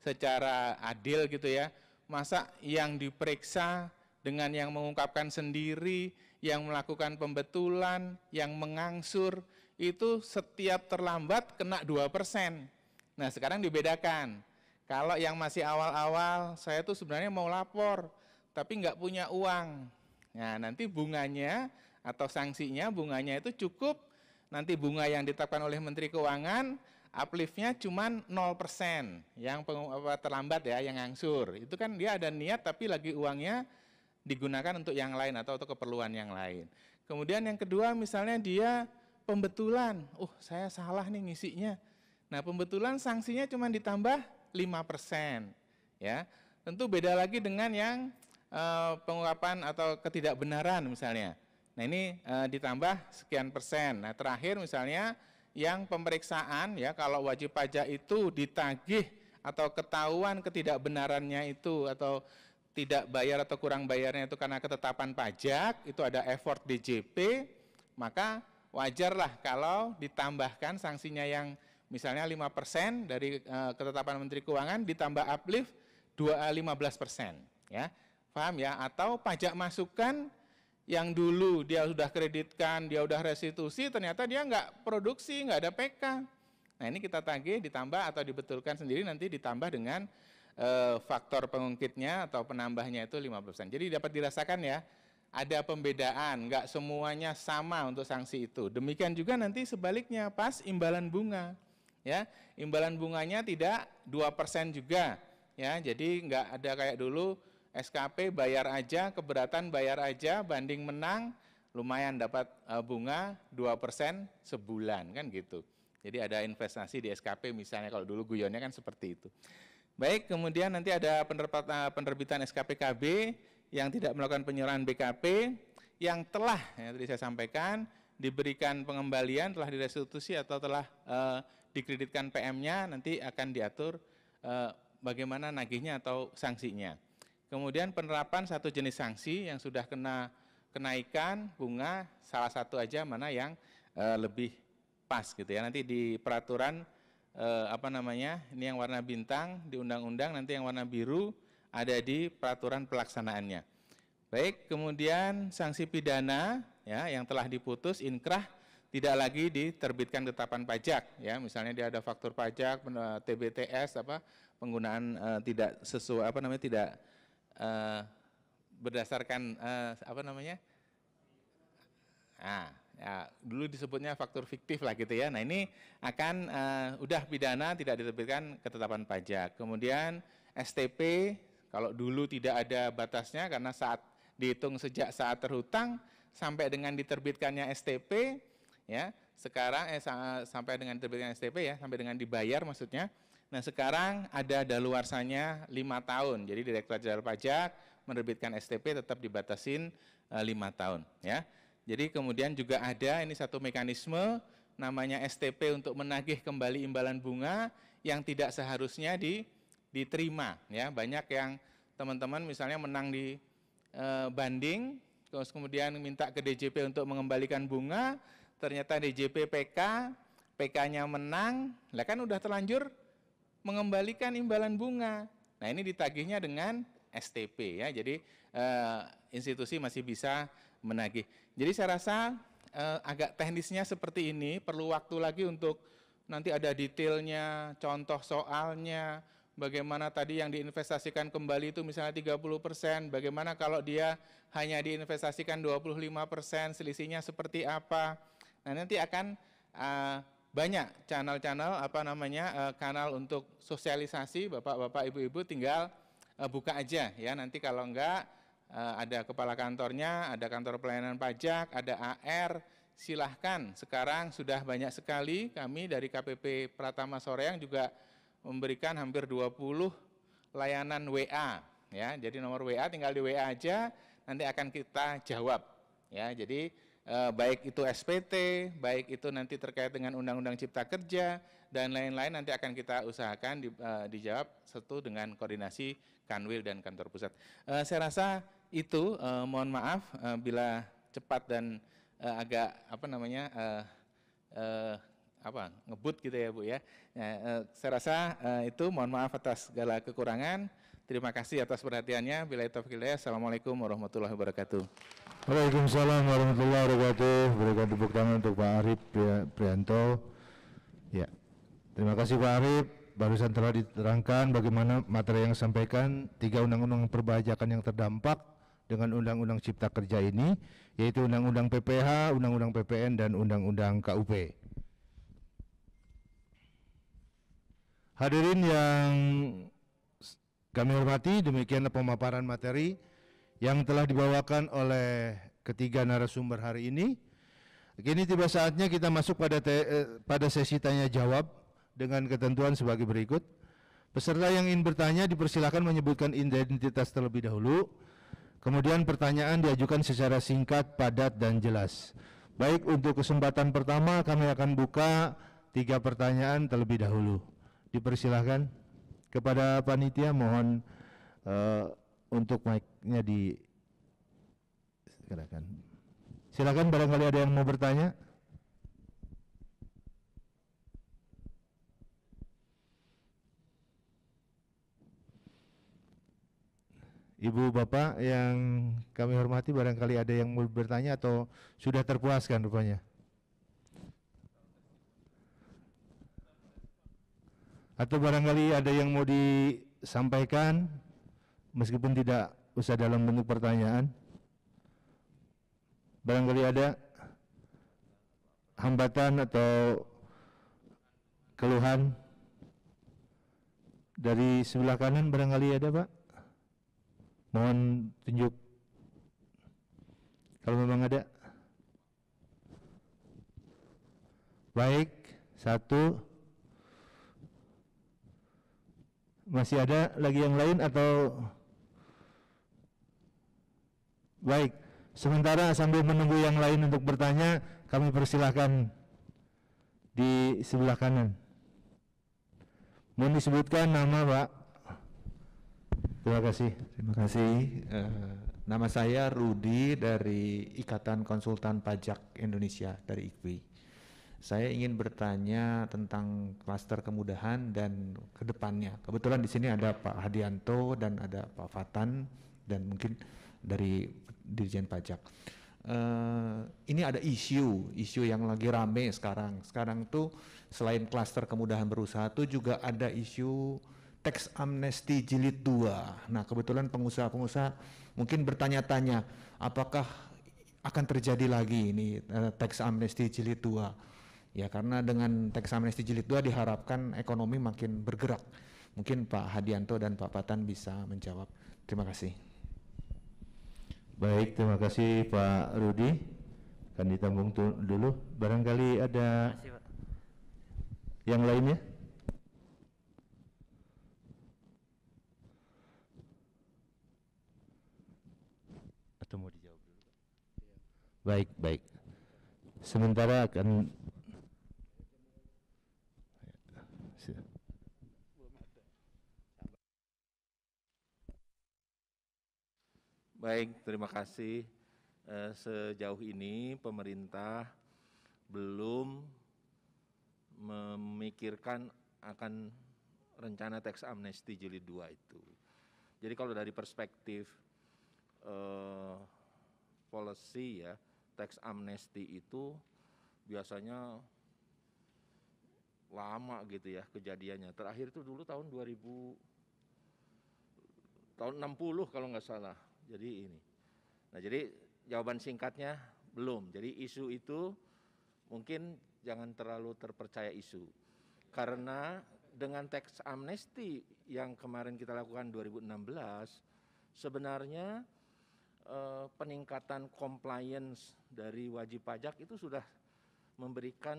Speaker 8: secara adil gitu ya, masa yang diperiksa dengan yang mengungkapkan sendiri, yang melakukan pembetulan, yang mengangsur, itu setiap terlambat kena 2%. Nah sekarang dibedakan, kalau yang masih awal-awal, saya tuh sebenarnya mau lapor, tapi nggak punya uang. Nah nanti bunganya atau sanksinya bunganya itu cukup, nanti bunga yang ditetapkan oleh Menteri Keuangan, uplift-nya cuma 0%, yang terlambat ya, yang ngangsur. Itu kan dia ada niat tapi lagi uangnya digunakan untuk yang lain atau untuk keperluan yang lain. Kemudian yang kedua misalnya dia pembetulan, saya salah nih ngisinya. Nah pembetulan sanksinya cuma ditambah 5%. Ya, tentu beda lagi dengan yang pengungkapan atau ketidakbenaran misalnya. Nah ini ditambah sekian persen. Nah terakhir misalnya yang pemeriksaan ya, kalau wajib pajak itu ditagih atau ketahuan ketidakbenarannya itu atau tidak bayar atau kurang bayarnya itu karena ketetapan pajak, itu ada effort DJP, maka wajarlah kalau ditambahkan sanksinya yang misalnya 5% dari ketetapan Menteri Keuangan ditambah uplift 15%. Ya, paham ya? Atau pajak masukan yang dulu dia sudah kreditkan, dia sudah restitusi, ternyata dia nggak produksi, nggak ada PK. Nah ini kita tagih, ditambah atau dibetulkan sendiri, nanti ditambah dengan faktor pengungkitnya atau penambahnya itu 5%. Jadi dapat dirasakan ya, ada pembedaan, nggak semuanya sama untuk sanksi itu. Demikian juga nanti sebaliknya pas imbalan bunga. Ya, imbalan bunganya tidak 2% juga. Ya, jadi nggak ada kayak dulu SKP bayar aja, keberatan bayar aja, banding menang, lumayan dapat bunga 2% sebulan kan gitu. Jadi ada investasi di SKP misalnya, kalau dulu guyonnya kan seperti itu. Baik, kemudian nanti ada penerbitan SKPKB yang tidak melakukan penyerahan BKP, yang telah, ya, tadi saya sampaikan, diberikan pengembalian, telah direstitusi atau telah dikreditkan PM-nya, nanti akan diatur bagaimana nagihnya atau sanksinya. Kemudian penerapan satu jenis sanksi yang sudah kena kenaikan bunga, salah satu aja mana yang lebih pas gitu ya. Nanti di peraturan ini yang warna bintang di undang-undang, nanti yang warna biru ada di peraturan pelaksanaannya. Baik, kemudian sanksi pidana ya yang telah diputus inkrah tidak lagi diterbitkan ketetapan pajak ya. Misalnya dia ada faktur pajak, TBTS penggunaan tidak sesuai tidak berdasarkan dulu disebutnya faktur fiktif lah gitu ya. Nah ini akan udah pidana tidak diterbitkan ketetapan pajak. Kemudian STP kalau dulu tidak ada batasnya karena saat dihitung sejak saat terhutang sampai dengan diterbitkannya STP ya. Sekarang sampai dengan diterbitkan STP ya, sampai dengan dibayar maksudnya. Nah sekarang ada daluarsanya 5 tahun, jadi Direktorat Jenderal Pajak menerbitkan STP tetap dibatasin 5 tahun. Ya. Jadi kemudian juga ada ini satu mekanisme namanya STP untuk menagih kembali imbalan bunga yang tidak seharusnya diterima. Ya. Banyak yang teman-teman misalnya menang di banding, terus kemudian minta ke DJP untuk mengembalikan bunga, ternyata DJP PK, PK-nya menang, lah kan udah terlanjur mengembalikan imbalan bunga. Nah ini ditagihnya dengan STP ya, jadi institusi masih bisa menagih. Jadi saya rasa agak teknisnya seperti ini, perlu waktu lagi untuk nanti ada detailnya, contoh soalnya, bagaimana tadi yang diinvestasikan kembali itu misalnya 30%, bagaimana kalau dia hanya diinvestasikan 25%, selisihnya seperti apa. Nah, nanti akan banyak channel-channel kanal untuk sosialisasi. Bapak-bapak, ibu-ibu tinggal buka aja ya. Nanti kalau enggak ada kepala kantornya, ada kantor pelayanan pajak, ada AR, silahkan. Sekarang sudah banyak sekali kami dari KPP Pratama Soreang juga memberikan hampir 20 layanan WA ya. Jadi nomor WA tinggal di WA aja, nanti akan kita jawab ya. Jadi baik itu SPT, baik itu nanti terkait dengan Undang-Undang Cipta Kerja dan lain-lain, nanti akan kita usahakan dijawab satu dengan koordinasi Kanwil dan kantor pusat. Saya rasa itu, mohon maaf bila cepat dan agak ngebut gitu ya Bu ya. Saya rasa itu, mohon maaf atas segala kekurangan. Terima kasih atas perhatiannya. Billahi taufiq wal hidayah. Assalamualaikum warahmatullahi wabarakatuh.
Speaker 5: Waalaikumsalam warahmatullahi wabarakatuh. Berikan tepuk tangan untuk Pak Arif Prianto. Ya, terima kasih Pak Arif. Barusan telah diterangkan bagaimana materi yang disampaikan 3 undang-undang perpajakan yang terdampak dengan Undang-Undang Cipta Kerja ini, yaitu Undang-Undang PPH, Undang-Undang PPN, dan Undang-Undang KUP. Hadirin yang kami hormati, demikianlah pemaparan materi yang telah dibawakan oleh ketiga narasumber hari ini. Kini tiba saatnya kita masuk pada sesi tanya jawab dengan ketentuan sebagai berikut. Peserta yang ingin bertanya dipersilakan menyebutkan identitas terlebih dahulu. Kemudian pertanyaan diajukan secara singkat, padat, dan jelas. Baik, untuk kesempatan pertama kami akan buka 3 pertanyaan terlebih dahulu. Dipersilakan kepada panitia, mohon untuk mic-nya diserahkan. Silakan, barangkali ada yang mau bertanya. Ibu bapak yang kami hormati, barangkali ada yang mau bertanya atau sudah terpuaskan rupanya. Atau barangkali ada yang mau disampaikan meskipun tidak usah dalam bentuk pertanyaan. Barangkali ada hambatan atau keluhan dari sebelah kanan, barangkali ada Pak. Mohon tunjuk kalau memang ada. Baik, 1. Masih ada lagi yang lain atau? Baik, sementara sambil menunggu yang lain untuk bertanya, kami persilahkan di sebelah kanan. Mohon disebutkan nama Pak. Terima kasih.
Speaker 9: Terima kasih. Nama saya Rudi dari Ikatan Konsultan Pajak Indonesia, dari IKWI. Saya ingin bertanya tentang klaster kemudahan dan kedepannya. Kebetulan di sini ada Pak Hadianto dan ada Pak Fatan dan mungkin dari Dirjen Pajak. Ini ada isu yang lagi rame sekarang. Sekarang tuh selain klaster kemudahan berusaha tuh juga ada isu tax amnesty jilid 2. Nah, kebetulan pengusaha-pengusaha mungkin bertanya-tanya apakah akan terjadi lagi ini tax amnesty jilid 2. Ya, karena dengan tax amnesty jilid 2 diharapkan ekonomi makin bergerak. Mungkin Pak Hadianto dan Pak Patan bisa menjawab. Terima kasih.
Speaker 5: Baik, terima kasih Pak Rudi. Akan ditambung dulu. Barangkali ada yang lainnya? Atau mau dijawab dulu? Baik. Sementara akan
Speaker 6: Baik, terima kasih. Sejauh ini pemerintah belum memikirkan akan rencana tax amnesty jilid 2 itu. Jadi kalau dari perspektif policy ya, tax amnesty itu biasanya lama gitu ya kejadiannya. Terakhir itu dulu tahun 60 kalau nggak salah. Jadi ini. Nah, jadi jawaban singkatnya belum. Jadi isu itu mungkin jangan terlalu terpercaya isu. Karena dengan tax amnesty yang kemarin kita lakukan 2016, sebenarnya peningkatan compliance dari wajib pajak itu sudah memberikan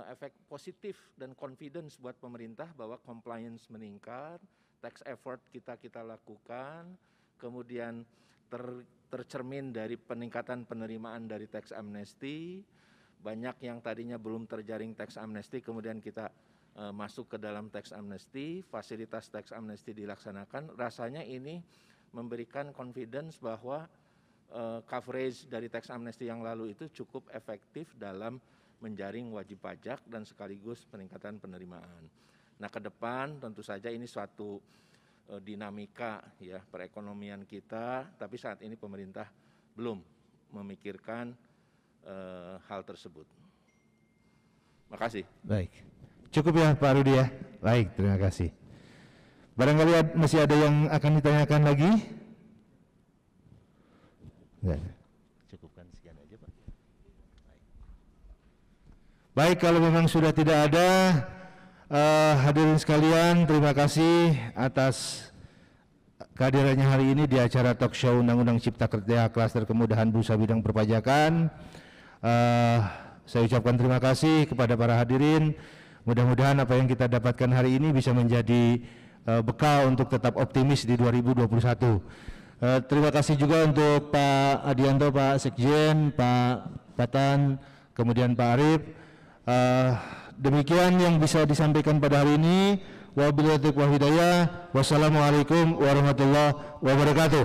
Speaker 6: efek positif dan confidence buat pemerintah bahwa compliance meningkat, tax effort kita lakukan, kemudian tercermin dari peningkatan penerimaan dari tax amnesty, banyak yang tadinya belum terjaring tax amnesty, kemudian kita masuk ke dalam tax amnesty, fasilitas tax amnesty dilaksanakan, rasanya ini memberikan confidence bahwa coverage dari tax amnesty yang lalu itu cukup efektif dalam menjaring wajib pajak dan sekaligus peningkatan penerimaan. Nah, ke depan tentu saja ini suatu dinamika ya perekonomian kita, tapi saat ini pemerintah belum memikirkan hal tersebut. Makasih.
Speaker 5: Baik, cukup ya Pak Rudi ya. Baik, terima kasih. Barangkali masih ada yang akan ditanyakan lagi? Enggak. Cukupkan sekian aja Pak. Baik, kalau memang sudah tidak ada, hadirin sekalian, terima kasih atas kehadirannya hari ini di acara talk show Undang-Undang Cipta Kerja Klaster Kemudahan Berusaha Bidang Perpajakan. Saya ucapkan terima kasih kepada para hadirin. Mudah-mudahan apa yang kita dapatkan hari ini bisa menjadi bekal untuk tetap optimis di 2021. Terima kasih juga untuk Pak Adianto, Pak Sekjen, Pak Fatan, kemudian Pak Arif. Demikian yang bisa disampaikan pada hari ini. Wabillahi taufiq wal hidayah. Wassalamualaikum warahmatullahi wabarakatuh.